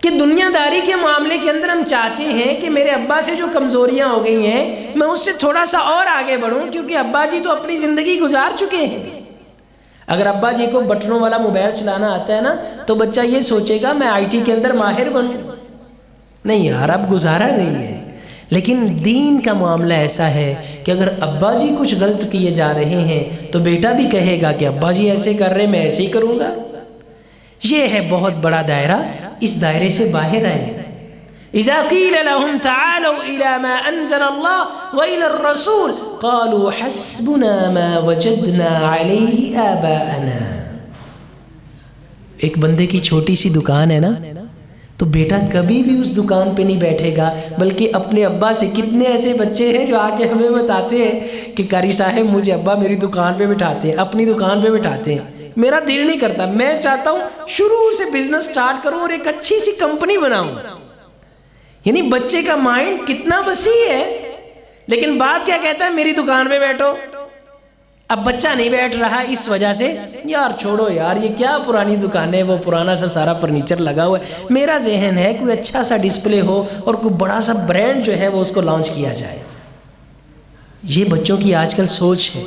کہ دنیا داری کے معاملے کے اندر ہم چاہتے ہیں کہ میرے ابا سے جو کمزوریاں ہو گئی ہیں میں اس سے تھوڑا سا اور آگے بڑھوں، کیونکہ ابا جی تو اپنی زندگی گزار چکے ہیں۔ اگر ابا جی کو بٹنوں والا موبائل چلانا آتا ہے نا تو بچہ یہ سوچے گا میں آئی ٹی کے اندر ماہر بنوں۔ نہیں یار، اب گزارا نہیں ہے۔ لیکن دین کا معاملہ ایسا ہے کہ اگر ابا جی کچھ غلط کیے جا رہے ہیں تو بیٹا بھی کہے گا کہ ابا جی ایسے کر رہے میں ایسے ہی کروں گا۔ یہ ہے بہت بڑا دائرہ، اس دائرے سے باہر آئیں۔ اذا قیل لهم تعالوا الى ما انزل الله والى الرسول قالوا حسبنا ما وجدنا عليه آباءنا۔ ایک بندے کی چھوٹی سی دکان ہے نا، تو بیٹا کبھی بھی اس دکان پہ نہیں بیٹھے گا، بلکہ اپنے ابا سے، کتنے ایسے بچے ہیں جو آ کے ہمیں بتاتے ہیں کہ قاری صاحب مجھے ابا میری دکان پہ بٹھاتے ہیں، اپنی دکان پہ بٹھاتے ہیں، میرا دل نہیں کرتا، میں چاہتا ہوں شروع سے بزنس سٹارٹ کروں اور ایک اچھی سی کمپنی بناؤں۔ یعنی بچے کا مائنڈ کتنا وسیع ہے، لیکن باپ کیا کہتا ہے میری دکان پہ بیٹھو۔ اب بچہ نہیں بیٹھ رہا، اس وجہ سے یار چھوڑو یار، یہ کیا پرانی دکان ہے، وہ پرانا سا سارا فرنیچر لگا ہوا ہے۔ میرا ذہن ہے کوئی اچھا سا ڈسپلے ہو اور کوئی بڑا سا برانڈ جو ہے وہ اس کو لانچ کیا جائے۔ یہ بچوں کی آج کل سوچ ہے۔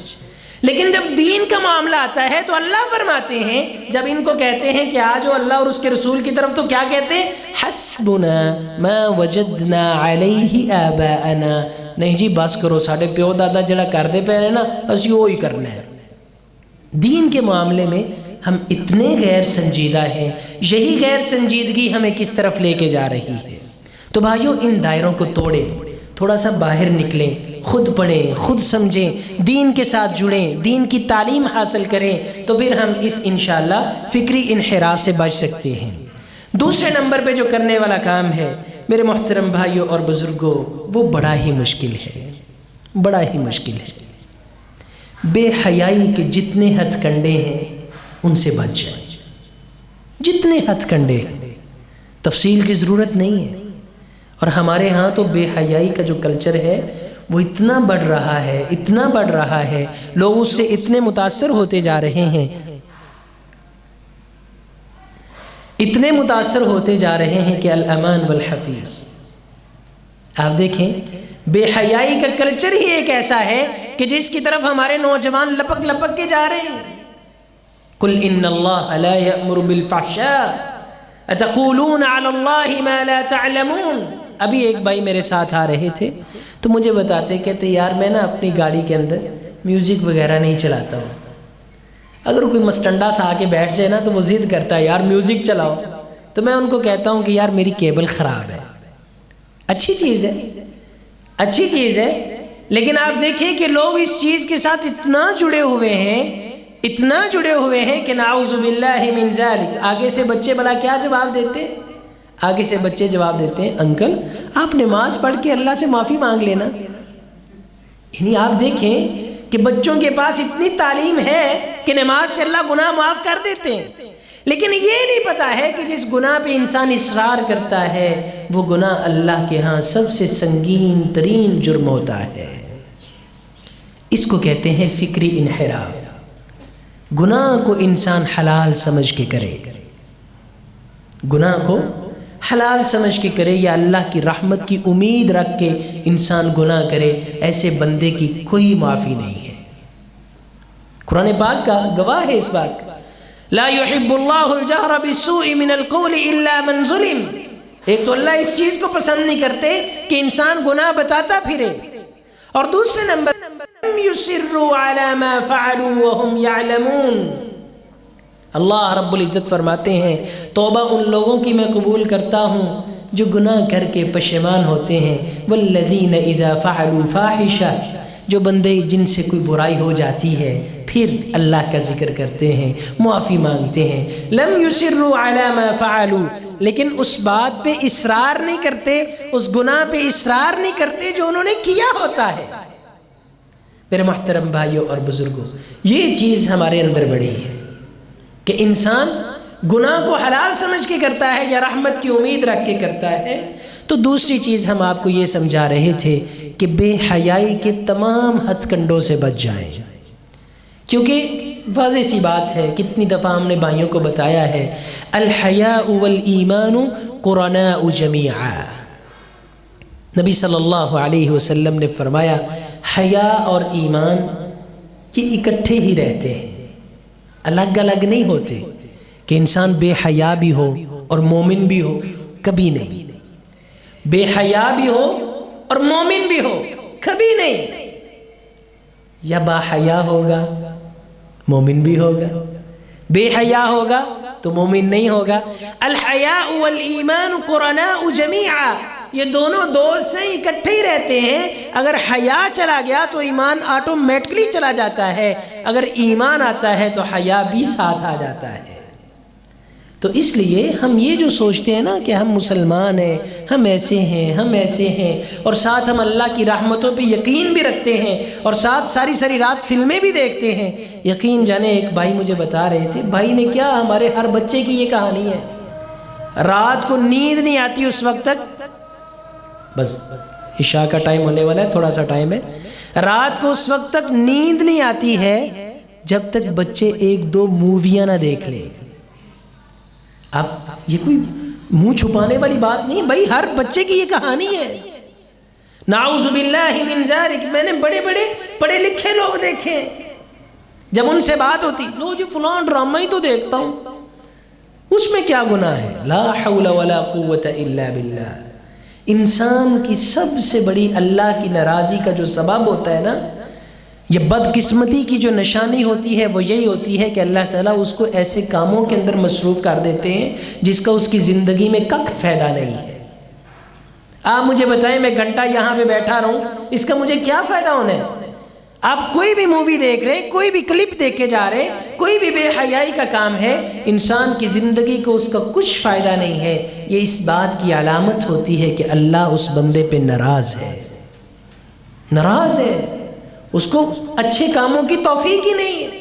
لیکن جب دین کا معاملہ آتا ہے تو اللہ فرماتے ہیں، جب ان کو کہتے ہیں کہ آجو اللہ اور اس کے رسول کی طرف، تو کیا کہتے ہیں؟ حسبنا ما وجدنا علیہ آباءنا۔ نہیں جی بس کرو، ساڑھے پیو دادا جڑا کر دے پہنے نا اسی وہی کرنا ہے۔ دین کے معاملے میں ہم اتنے غیر سنجیدہ ہیں، یہی غیر سنجیدگی ہمیں کس طرف لے کے جا رہی ہے۔ تو بھائیوں، ان دائروں کو توڑیں، تھوڑا سا باہر نکلیں، خود پڑھیں، خود سمجھیں، دین کے ساتھ جڑیں، دین کی تعلیم حاصل کریں، تو پھر ہم اس انشاءاللہ فکری انحراف سے بچ سکتے ہیں۔ دوسرے نمبر پہ جو کرنے والا کام ہے میرے محترم بھائیوں اور بزرگوں، وہ بڑا ہی مشکل ہے، بڑا ہی مشکل ہے۔ بے حیائی کے جتنے ہتھ کنڈے ہیں ان سے بچ جائیں، جتنے ہتھ کنڈے ہیں، تفصیل کی ضرورت نہیں ہے۔ اور ہمارے ہاں تو بے حیائی کا جو کلچر ہے وہ اتنا بڑھ رہا ہے، اتنا بڑھ رہا ہے، لوگ اس سے اتنے متاثر ہوتے جا رہے ہیں، اتنے متاثر ہوتے جا رہے ہیں کہ الامان والحفیظ۔ آپ دیکھیں، بے حیائی کا کلچر ہی ایک ایسا ہے کہ جس کی طرف ہمارے نوجوان لپک لپک کے جا رہے ہیں۔ قل ان اللہ لا یأمر بالفحشاء اتقولون علی اللہ ما لا تعلمون۔ ابھی ایک بھائی میرے ساتھ آ رہے تھے تو مجھے بتاتے، کہتے یار میں نا اپنی گاڑی کے اندر میوزک وغیرہ نہیں چلاتا ہوں۔ اگر کوئی مسٹنڈا سا آ کے بیٹھ جائے نا تو وہ ضد کرتا ہے یار میوزک چلاؤ، تو میں ان کو کہتا ہوں کہ یار میری کیبل خراب ہے۔ اچھی چیز ہے، اچھی چیز ہے، لیکن آپ دیکھیں کہ لوگ اس چیز کے ساتھ اتنا جڑے ہوئے ہیں اتنا جڑے ہوئے ہیں کہ نعوذ باللہ من ذالک. آگے سے بچے بلا کیا جواب دیتے ہیں؟ آگے سے بچے جواب دیتے ہیں انکل آپ نماز پڑھ کے اللہ سے معافی مانگ لینا. یعنی آپ دیکھیں کہ بچوں کے پاس اتنی تعلیم ہے کہ نماز سے اللہ گناہ معاف کر دیتے ہیں، لیکن یہ نہیں پتا ہے کہ جس گناہ پہ انسان اصرار کرتا ہے وہ گناہ اللہ کے ہاں سب سے سنگین ترین جرم ہوتا ہے. اس کو کہتے ہیں فکری انحراف. گناہ کو انسان حلال سمجھ کے کرے، گناہ کو حلال سمجھ کے کرے یا اللہ کی رحمت کی امید رکھ کے انسان گناہ کرے، ایسے بندے کی کوئی معافی نہیں ہے. قرآن پاک کا گواہ ہے اس بات کا. لا يحب اللہ الجہر بالسوء من القول الا من ظلم. ایک تو اللہ اس چیز کو پسند نہیں کرتے کہ انسان گناہ بتاتا پھرے، اور دوسرے نمبر يسروا على ما فعلوا وهم يعلمون. اللہ رب العزت فرماتے ہیں توبہ ان لوگوں کی میں قبول کرتا ہوں جو گناہ کر کے پشیمان ہوتے ہیں. والذین اذا فعلوا فاحشہ، جو بندے جن سے کوئی برائی ہو جاتی ہے پھر اللہ کا ذکر کرتے ہیں، معافی مانگتے ہیں. لم يسروا على ما فعلوا، لیکن اس بات پہ اصرار نہیں کرتے، اس گناہ پہ اصرار نہیں کرتے جو انہوں نے کیا ہوتا ہے. میرے محترم بھائیوں اور بزرگوں، یہ چیز ہمارے اندر بڑی ہے کہ انسان گناہ کو حلال سمجھ کے کرتا ہے یا رحمت کی امید رکھ کے کرتا ہے. تو دوسری چیز ہم آپ کو یہ سمجھا رہے تھے کہ بے حیائی کے تمام ہتھ کنڈوں سے بچ جائیں، کیونکہ واضح سی بات ہے، کتنی دفعہ ہم نے بھائیوں کو بتایا ہے، الحیاء والایمان قرناء جمیعا. نبی صلی اللہ علیہ وسلم نے فرمایا حیا اور ایمان یہ اکٹھے ہی رہتے ہیں، الگ الگ نہیں ہوتے. کہ انسان بے حیا بھی ہو اور مومن بھی ہو، کبھی نہیں. بے حیا بھی ہو اور مومن بھی ہو، کبھی نہیں. یا با حیا ہوگا مومن بھی ہوگا، بے حیا ہوگا تو مومن نہیں ہوگا. الحیاء والایمان قرناء جمیعا، یہ دونوں دوست ہیں، اکٹھے ہی رہتے ہیں. اگر حیا چلا گیا تو ایمان آٹومیٹکلی چلا جاتا ہے، اگر ایمان آتا ہے تو حیا بھی ساتھ آ جاتا ہے. تو اس لیے ہم یہ جو سوچتے ہیں نا کہ ہم مسلمان ہیں، ہم ایسے ہیں، ہم ایسے ہیں، اور ساتھ ہم اللہ کی رحمتوں پہ یقین بھی رکھتے ہیں، اور ساتھ ساری ساری رات فلمیں بھی دیکھتے ہیں. یقین جانے ایک بھائی مجھے بتا رہے تھے، بھائی نے کیا، ہمارے ہر بچے کی یہ کہانی ہے، رات کو نیند نہیں آتی اس وقت تک، بس عشاء کا ٹائم ہونے والا ہے، تھوڑا سا ٹائم ہے، رات کو اس وقت تک نیند نہیں آتی ہے جب تک بچے ایک دو موویاں نہ دیکھ لیں. اب یہ کوئی منہ چھپانے والی بات نہیں بھائی، ہر بچے کی یہ کہانی ہے. نعوذ باللہ من ذالک. میں نے بڑے بڑے پڑھے لکھے لوگ دیکھے، جب ان سے بات ہوتی، لو جی فلاں ڈرامہ ہی تو دیکھتا ہوں، اس میں کیا گناہ ہے؟ لا حول ولا قوت الا باللہ. انسان کی سب سے بڑی اللہ کی ناراضی کا جو سبب ہوتا ہے نا، یہ بدقسمتی کی جو نشانی ہوتی ہے وہ یہی ہوتی ہے کہ اللہ تعالیٰ اس کو ایسے کاموں کے اندر مصروف کر دیتے ہیں جس کا اس کی زندگی میں کک فائدہ نہیں ہے. آپ مجھے بتائیں، میں گھنٹہ یہاں پہ بیٹھا رہوں، اس کا مجھے کیا فائدہ ہونا ہے؟ آپ کوئی بھی مووی دیکھ رہے، کوئی بھی کلپ دیکھے جا رہے، کوئی بھی بے حیائی کا کام ہے، انسان کی زندگی کو اس کا کچھ فائدہ نہیں ہے. یہ اس بات کی علامت ہوتی ہے کہ اللہ اس بندے پہ ناراض ہے، ناراض ہے، اس کو اچھے کاموں کی توفیق ہی نہیں ہے.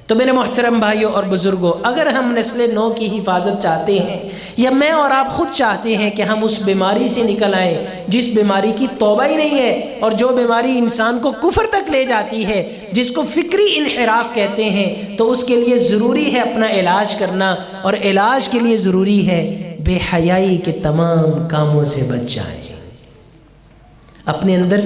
تو میرے محترم بھائیوں اور بزرگوں، اگر ہم نسل نو کی حفاظت چاہتے ہیں، یا میں اور آپ خود چاہتے ہیں کہ ہم اس بیماری سے نکل آئیں جس بیماری کی توبہ ہی نہیں ہے، اور جو بیماری انسان کو کفر تک لے جاتی ہے، جس کو فکری انحراف کہتے ہیں، تو اس کے لیے ضروری ہے اپنا علاج کرنا، اور علاج کے لیے ضروری ہے بے حیائی کے تمام کاموں سے بچ جائیں. اپنے اندر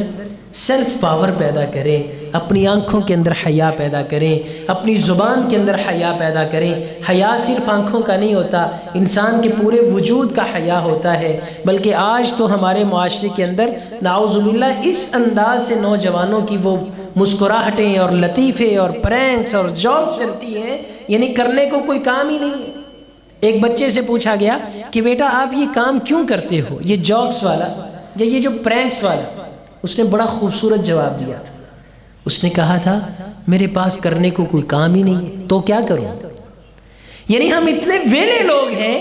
سیلف پاور پیدا کریں، اپنی آنکھوں کے اندر حیا پیدا کریں، اپنی زبان کے اندر حیا پیدا کریں. حیا صرف آنکھوں کا نہیں ہوتا، انسان کے پورے وجود کا حیا ہوتا ہے. بلکہ آج تو ہمارے معاشرے کے اندر نعوذ باللہ اس انداز سے نوجوانوں کی وہ مسکراہٹیں اور لطیفے اور پرینکس اور جوکس چلتی ہیں، یعنی کرنے کو کوئی کام ہی نہیں ہے. ایک بچے سے پوچھا گیا کہ بیٹا آپ یہ کام کیوں کرتے ہو، یہ جوکس والا یا یہ جو پرینکس والا؟ اس نے بڑا خوبصورت جواب دیا تھا. اس نے کہا تھا میرے پاس کرنے کو کوئی کام ہی نہیں ہے تو کیا کروں؟ یعنی ہم اتنے ویلے لوگ ہیں،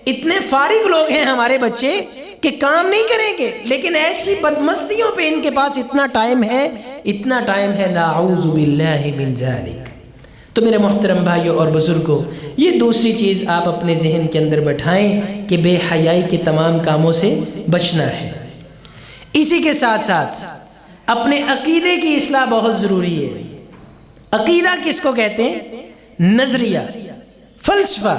اتنے فارغ لوگ ہیں ہمارے بچے کہ کام نہیں کریں گے، لیکن ایسی بدمستیوں پہ ان کے پاس اتنا ٹائم ہے نعوذ باللہ من ذالک۔ تو میرے محترم بھائیوں اور بزرگوں، یہ دوسری چیز آپ اپنے ذہن کے اندر بٹھائیں کہ بے حیائی کے تمام کاموں سے بچنا ہے۔ اسی کے ساتھ ساتھ اپنے عقیدے کی اصلاح بہت ضروری ہے۔ عقیدہ کس کو کہتے ہیں؟ نظریہ، فلسفہ،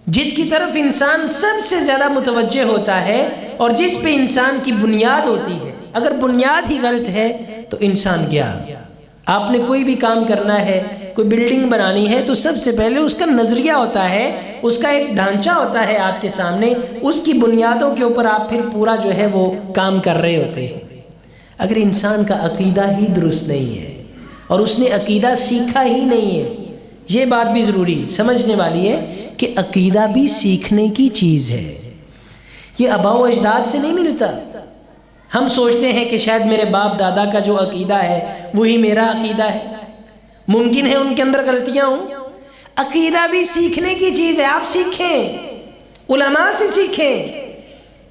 جس کی طرف انسان سب سے زیادہ متوجہ ہوتا ہے اور جس پہ انسان کی بنیاد ہوتی ہے۔ اگر بنیاد ہی غلط ہے تو انسان گیا۔ آپ نے کوئی بھی کام کرنا ہے، کوئی بلڈنگ بنانی ہے، تو سب سے پہلے اس کا نظریہ ہوتا ہے، اس کا ایک ڈھانچہ ہوتا ہے آپ کے سامنے، اس کی بنیادوں کے اوپر آپ پھر پورا جو ہے وہ کام کر رہے ہوتے ہیں۔ اگر انسان کا عقیدہ ہی درست نہیں ہے اور اس نے عقیدہ سیکھا ہی نہیں ہے، یہ بات بھی ضروری سمجھنے والی ہے کہ عقیدہ بھی سیکھنے کی چیز ہے، یہ آباء و اجداد سے نہیں ملتا۔ ہم سوچتے ہیں کہ شاید میرے باپ دادا کا جو عقیدہ ہے وہی میرا عقیدہ ہے، ممکن ہے ان کے اندر غلطیاں ہوں۔ عقیدہ بھی سیکھنے کی چیز ہے، آپ سیکھیں، علماء سے سیکھیں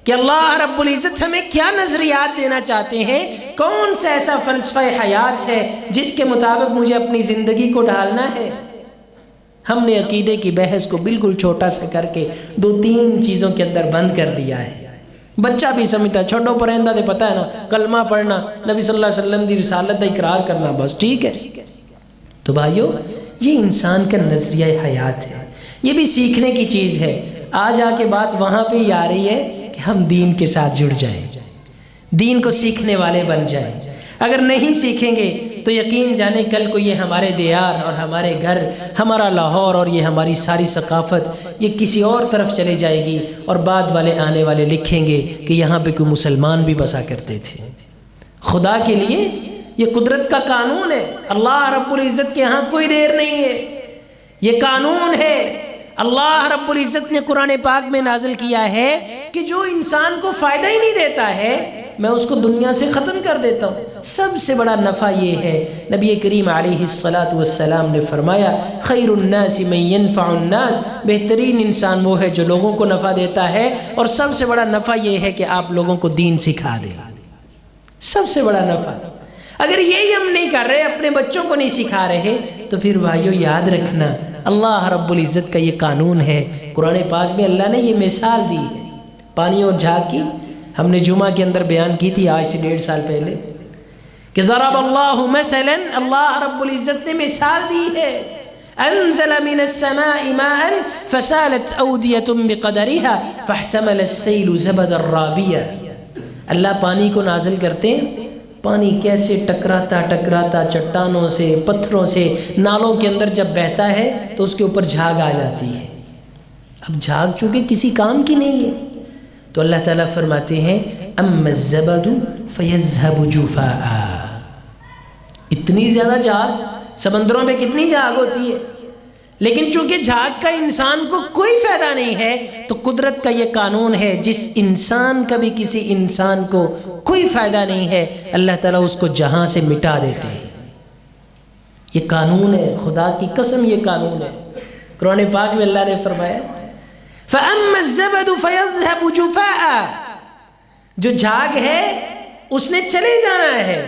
کہ اللہ رب العزت ہمیں کیا نظریات دینا چاہتے ہیں، کون سا ایسا فلسفہ حیات ہے جس کے مطابق مجھے اپنی زندگی کو ڈھالنا ہے۔ ہم نے عقیدے کی بحث کو بالکل چھوٹا سا کر کے 2-3 چیزوں کے اندر بند کر دیا ہے۔ بچہ بھی سمجھتا ہے، چھوٹو پرندہ دے پتہ ہے نا، کلمہ پڑھنا، نبی صلی اللہ علیہ وسلم دی رسالت دا اقرار کرنا، بس ٹھیک ہے۔ تو بھائیو، یہ انسان کا نظریہ حیات ہے، یہ بھی سیکھنے کی چیز ہے۔ آج آ کے بات وہاں پہ ہی آ رہی ہے کہ ہم دین کے ساتھ جڑ جائیں، دین کو سیکھنے والے بن جائیں۔ اگر نہیں سیکھیں گے تو یقین جانے کل کو یہ ہمارے دیار اور ہمارے گھر، ہمارا لاہور اور یہ ہماری ساری ثقافت یہ کسی اور طرف چلے جائے گی، اور بعد والے آنے والے لکھیں گے کہ یہاں پہ کوئی مسلمان بھی بسا کرتے تھے۔ خدا کے لیے یہ قدرت کا قانون ہے، اللہ رب العزت کے ہاں کوئی دیر نہیں ہے، یہ قانون ہے۔ اللہ رب العزت نے قرآن پاک میں نازل کیا ہے کہ جو انسان کو فائدہ ہی نہیں دیتا ہے میں اس کو دنیا سے ختم کر دیتا ہوں۔ سب سے بڑا نفع یہ ہے، نبی کریم علیہ السلام نے فرمایا خیر الناس من ينفع الناس، بہترین انسان وہ ہے جو لوگوں کو نفع دیتا ہے، اور سب سے بڑا نفع یہ ہے کہ آپ لوگوں کو دین سکھا دیں، سب سے بڑا نفع۔ اگر یہی ہم نہیں کر رہے، اپنے بچوں کو نہیں سکھا رہے، تو پھر بھائیو یاد رکھنا اللہ رب العزت کا یہ قانون ہے۔ قرآن پاک میں اللہ نے یہ مثال دی ہے پانی اور جھاگ کی، ہم نے جمعہ کے اندر بیان کی تھی آج سے 1.5 سال پہلے، کہ ضرب اللہ مثلا، اللہ رب العزت نے مثال دی ہے، انزل من السماء ماء فسالت اودیۃ بقدرها فاحتمل السیل زبدا رابیا۔ اللہ پانی کو نازل کرتے ہیں، پانی کیسے ٹکراتا چٹانوں سے، پتھروں سے، نالوں کے اندر جب بہتا ہے تو اس کے اوپر جھاگ آ جاتی ہے۔ اب جھاگ چونکہ کسی کام کی نہیں ہے، تو اللہ تعالیٰ فرماتے ہیں اما الزبد فیذهب جفاء۔ اتنی زیادہ جھاگ، سمندروں میں کتنی جھاگ ہوتی ہے، لیکن چونکہ جھاگ کا انسان کو کوئی فائدہ نہیں ہے، تو قدرت کا یہ قانون ہے، جس انسان کا بھی کسی انسان کو کوئی فائدہ نہیں ہے، اللہ تعالیٰ اس کو جہاں سے مٹا دیتے ہیں۔ یہ قانون ہے، خدا کی قسم یہ قانون ہے۔ قرآن پاک میں اللہ نے فرمایا فَأَمَّا الزَّبَدُ فَيَذْهَبُ جُفَاءً، جو جھاگ ہے اس نے چلے جانا ہے،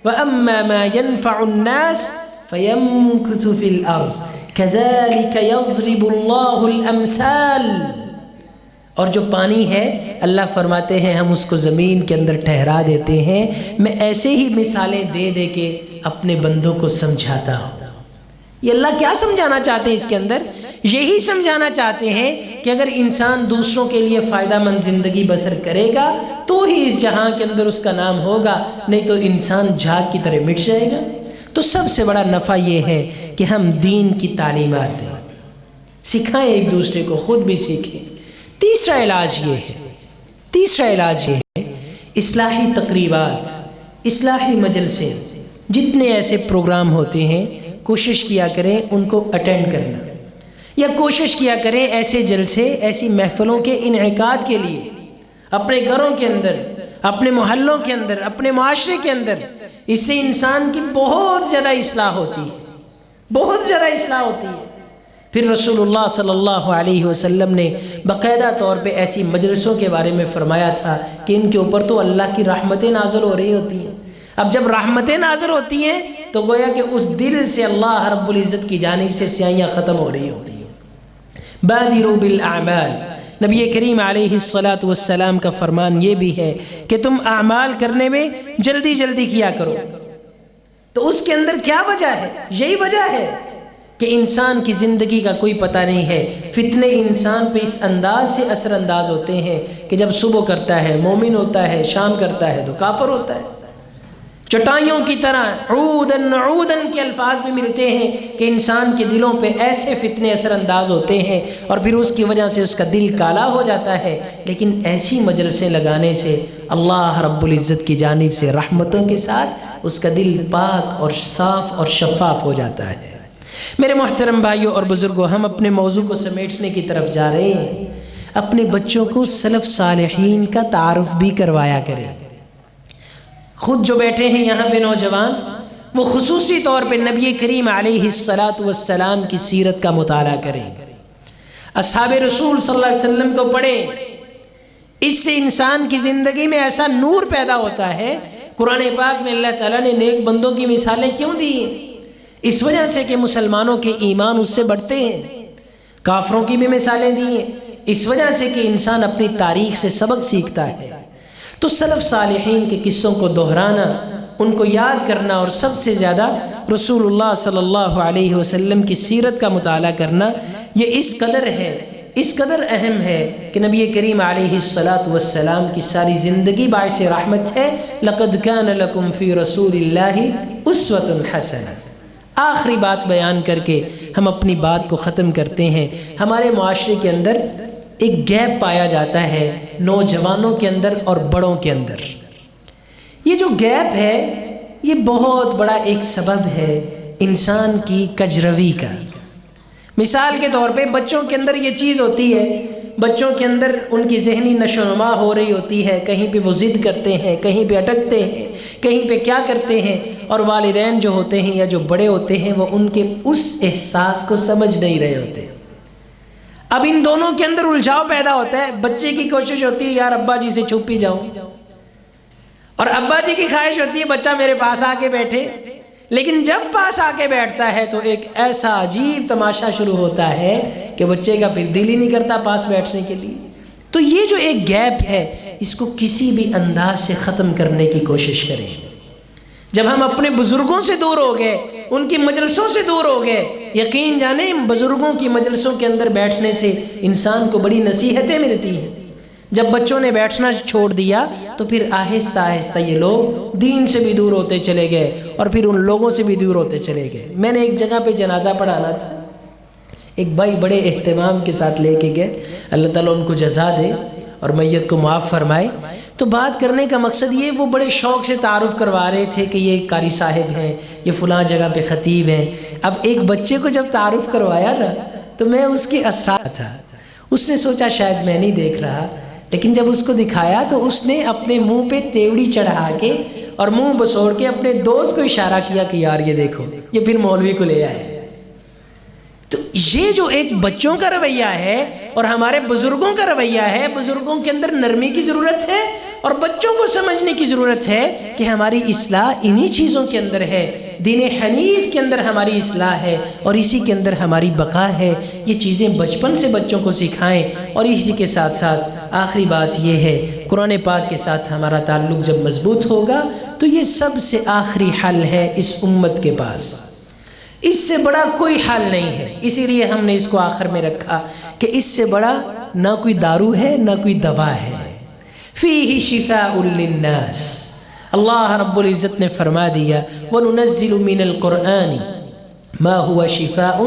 وَأَمَّا مَا يَنْفَعُ النَّاسِ فَيَمْكُثُ فِي الْأَرْضِ كَذَلِكَ يَضْرِبُ اللَّهُ الْأَمْثَالِ۔ اور جو پانی ہے اللہ فرماتے ہیں ہم اس کو زمین کے اندر ٹھہرا دیتے ہیں، میں ایسے ہی مثالیں دے دے کے اپنے بندوں کو سمجھاتا ہوں۔ یہ اللہ کیا سمجھانا چاہتے ہیں اس کے اندر؟ یہی سمجھانا چاہتے ہیں کہ اگر انسان دوسروں کے لیے فائدہ مند زندگی بسر کرے گا تو ہی اس جہاں کے اندر اس کا نام ہوگا، نہیں تو انسان جھاگ کی طرح مٹ جائے گا۔ تو سب سے بڑا نفع یہ ہے کہ ہم دین کی تعلیمات دیں، سکھائیں ایک دوسرے کو، خود بھی سیکھیں۔ تیسرا علاج یہ ہے اصلاحی تقریبات، اصلاحی مجلسیں، جتنے ایسے پروگرام ہوتے ہیں کوشش کیا کریں ان کو اٹینڈ کرنا، یا کوشش کیا کریں ایسے جلسے، ایسی محفلوں کے انعقاد کے لیے اپنے گھروں کے اندر، اپنے محلوں کے اندر، اپنے معاشرے کے اندر، اس سے انسان کی بہت زیادہ اصلاح ہوتی ہے، بہت زیادہ اصلاح ہوتی ہے۔ پھر رسول اللہ صلی اللہ علیہ وسلم نے باقاعدہ طور پہ ایسی مجلسوں کے بارے میں فرمایا تھا کہ ان کے اوپر تو اللہ کی رحمتیں نازل ہو رہی ہوتی ہیں۔ اب جب رحمتیں نازل ہوتی ہیں تو گویا کہ اس دل سے اللہ رب العزت کی جانب سے سیاہیاں ختم ہو رہی ہوتی ہیں۔ بادروا بالاعمال، نبی کریم علیہ الصلاۃ والسلام کا فرمان یہ بھی ہے کہ تم اعمال کرنے میں جلدی جلدی کیا کرو۔ تو اس کے اندر کیا وجہ ہے؟ یہی وجہ ہے کہ انسان کی زندگی کا کوئی پتہ نہیں ہے۔ فتنے انسان پہ اس انداز سے اثر انداز ہوتے ہیں کہ جب صبح کرتا ہے مومن ہوتا ہے، شام کرتا ہے تو کافر ہوتا ہے۔ چٹائیوں کی طرح عودن عودن کے الفاظ بھی ملتے ہیں کہ انسان کے دلوں پہ ایسے فتنے اثر انداز ہوتے ہیں اور پھر اس کی وجہ سے اس کا دل کالا ہو جاتا ہے۔ لیکن ایسی مجلسیں لگانے سے اللہ رب العزت کی جانب سے رحمتوں کے ساتھ اس کا دل پاک اور صاف اور شفاف ہو جاتا ہے۔ میرے محترم بھائیوں اور بزرگوں، ہم اپنے موضوع کو سمیٹنے کی طرف جا رہے ہیں۔ اپنے بچوں کو سلف صالحین کا تعارف بھی کروایا کریں۔ خود جو بیٹھے ہیں یہاں پہ نوجوان، وہ خصوصی طور پہ نبی کریم علیہ الصلاۃ والسلام کی سیرت کا مطالعہ کریں، اصحاب رسول صلی اللہ علیہ وسلم کو پڑھیں۔ اس سے انسان کی زندگی میں ایسا نور پیدا ہوتا ہے۔ قرآن پاک میں اللہ تعالیٰ نے نیک بندوں کی مثالیں کیوں دی ہیں؟ اس وجہ سے کہ مسلمانوں کے ایمان اس سے بڑھتے ہیں۔ کافروں کی بھی مثالیں دی ہیں اس وجہ سے کہ انسان اپنی تاریخ سے سبق سیکھتا ہے۔ تو سلف صالحین کے قصوں کو دہرانا، ان کو یاد کرنا اور سب سے زیادہ رسول اللہ صلی اللہ علیہ وسلم کی سیرت کا مطالعہ کرنا، یہ اس قدر اہم ہے کہ نبی کریم علیہ الصلاۃ والسلام کی ساری زندگی باعث رحمت ہے۔ لقد کان لکم فی رسول اللہ اسوۃ حسنہ۔ آخری بات بیان کر کے ہم اپنی بات کو ختم کرتے ہیں۔ ہمارے معاشرے کے اندر ایک گیپ پایا جاتا ہے نوجوانوں کے اندر اور بڑوں کے اندر۔ یہ جو گیپ ہے یہ بہت بڑا ایک سبب ہے انسان کی کجروی کا۔ مثال کے طور پہ بچوں کے اندر یہ چیز ہوتی ہے، بچوں کے اندر ان کی ذہنی نشو و نما ہو رہی ہوتی ہے، کہیں پہ وہ ضد کرتے ہیں، کہیں پہ اٹکتے ہیں، کہیں پہ کیا کرتے ہیں، اور والدین جو ہوتے ہیں یا جو بڑے ہوتے ہیں وہ ان کے اس احساس کو سمجھ نہیں رہے ہوتے۔ اب ان دونوں کے اندر الجھاؤ پیدا ہوتا ہے۔ بچے کی کوشش ہوتی ہے یار ابا جی سے چھپ ہی جاؤں، اور ابا جی کی خواہش ہوتی ہے بچہ میرے پاس آ کے بیٹھے۔ لیکن جب پاس آ کے بیٹھتا ہے تو ایک ایسا عجیب تماشا شروع ہوتا ہے کہ بچے کا پھر دل ہی نہیں کرتا پاس بیٹھنے کے لیے۔ تو یہ جو ایک گیپ ہے اس کو کسی بھی انداز سے ختم کرنے کی کوشش کریں۔ جب ہم اپنے بزرگوں سے دور ہو گئے، ان کی مجلسوں سے دور ہو گئے، یقین جانیں بزرگوں کی مجلسوں کے اندر بیٹھنے سے انسان کو بڑی نصیحتیں ملتی ہیں۔ جب بچوں نے بیٹھنا چھوڑ دیا تو پھر آہستہ آہستہ یہ لوگ دین سے بھی دور ہوتے چلے گئے اور پھر ان لوگوں سے بھی دور ہوتے چلے گئے۔ میں نے ایک جگہ پہ جنازہ پڑھانا تھا، ایک بھائی بڑے اہتمام کے ساتھ لے کے گئے، اللہ تعالیٰ ان کو جزا دے اور میت کو معاف فرمائے۔ تو بات کرنے کا مقصد یہ، وہ بڑے شوق سے تعارف کروا رہے تھے کہ یہ قاری صاحب ہیں، یہ فلاں جگہ پہ خطیب ہیں۔ اب ایک بچے کو جب تعارف کروایا نا تو میں اس کے اسرار تھا، اس نے سوچا شاید میں نہیں دیکھ رہا، لیکن جب اس کو دکھایا تو اس نے اپنے منہ پہ تیوڑی چڑھا کے اور منہ بسوڑ کے اپنے دوست کو اشارہ کیا کہ یار یہ دیکھو، یہ پھر مولوی کو لے آئے۔ تو یہ جو ایک بچوں کا رویہ ہے اور ہمارے بزرگوں کا رویہ ہے، بزرگوں کے اندر نرمی کی ضرورت ہے اور بچوں کو سمجھنے کی ضرورت ہے کہ ہماری اصلاح انہی چیزوں کے اندر ہے۔ دین حنیف کے اندر ہماری اصلاح ہے اور اسی کے اندر ہماری بقا ہے۔ یہ چیزیں بچپن سے بچوں کو سکھائیں۔ اور اسی کے ساتھ ساتھ آخری بات یہ ہے، قرآن پاک کے ساتھ ہمارا تعلق جب مضبوط ہوگا تو یہ سب سے آخری حل ہے اس امت کے پاس، اس سے بڑا کوئی حل نہیں ہے۔ اسی لیے ہم نے اس کو آخر میں رکھا کہ اس سے بڑا نہ کوئی دارو ہے نہ کوئی دوا ہے۔ فیہ شفاء للناس، اللہ رب العزت نے فرما دیا وَنُنَزِّلُ مِنَ الْقُرْآنِ مَا هُوَ شِفَاءٌ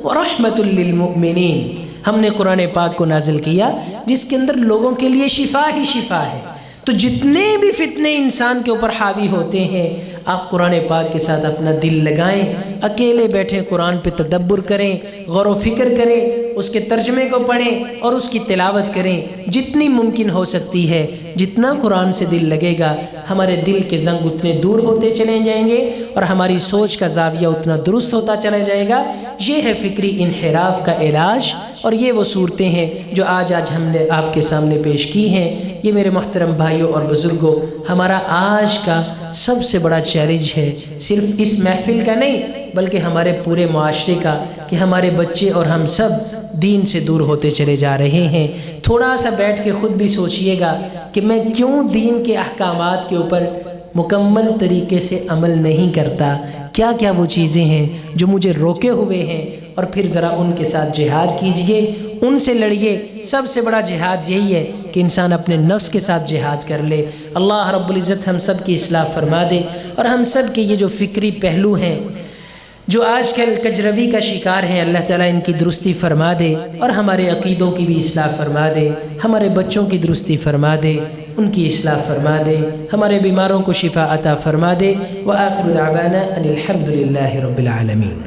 وَرَحْمَةٌ لِّلْمُؤْمِنِينَ، ہم نے قرآن پاک کو نازل کیا جس کے اندر لوگوں کے لیے شفا ہی شفا ہے۔ تو جتنے بھی فتنے انسان کے اوپر حاوی ہوتے ہیں، آپ قرآن پاک کے ساتھ اپنا دل لگائیں، اکیلے بیٹھیں، قرآن پہ تدبر کریں، غور و فکر کریں، اس کے ترجمے کو پڑھیں اور اس کی تلاوت کریں جتنی ممکن ہو سکتی ہے۔ جتنا قرآن سے دل لگے گا ہمارے دل کے زنگ اتنے دور ہوتے چلے جائیں گے اور ہماری سوچ کا زاویہ اتنا درست ہوتا چلا جائے گا۔ یہ ہے فکری انحراف کا علاج، اور یہ وہ صورتیں ہیں جو آج ہم نے آپ کے سامنے پیش کی ہیں۔ یہ میرے محترم بھائیوں اور بزرگوں، ہمارا آج کا سب سے بڑا چیلنج ہے، صرف اس محفل کا نہیں بلکہ ہمارے پورے معاشرے کا، کہ ہمارے بچے اور ہم سب دین سے دور ہوتے چلے جا رہے ہیں۔ تھوڑا سا بیٹھ کے خود بھی سوچئے گا کہ میں کیوں دین کے احکامات کے اوپر مکمل طریقے سے عمل نہیں کرتا، کیا کیا وہ چیزیں ہیں جو مجھے روکے ہوئے ہیں، اور پھر ذرا ان کے ساتھ جہاد کیجئے، ان سے لڑیے۔ سب سے بڑا جہاد یہی ہے کہ انسان اپنے نفس کے ساتھ جہاد کر لے۔ اللہ رب العزت ہم سب کی اصلاح فرما دے، اور ہم سب کے یہ جو فکری پہلو ہیں جو آج کل کجروی کا شکار ہیں، اللہ تعالیٰ ان کی درستی فرما دے، اور ہمارے عقیدوں کی بھی اصلاح فرما دے، ہمارے بچوں کی درستی فرما دے، ان کی اصلاح فرما دے، ہمارے بیماروں کو شفا عطا فرما دے۔ وآخر دعوانا ان الحمد للہ رب العالمین۔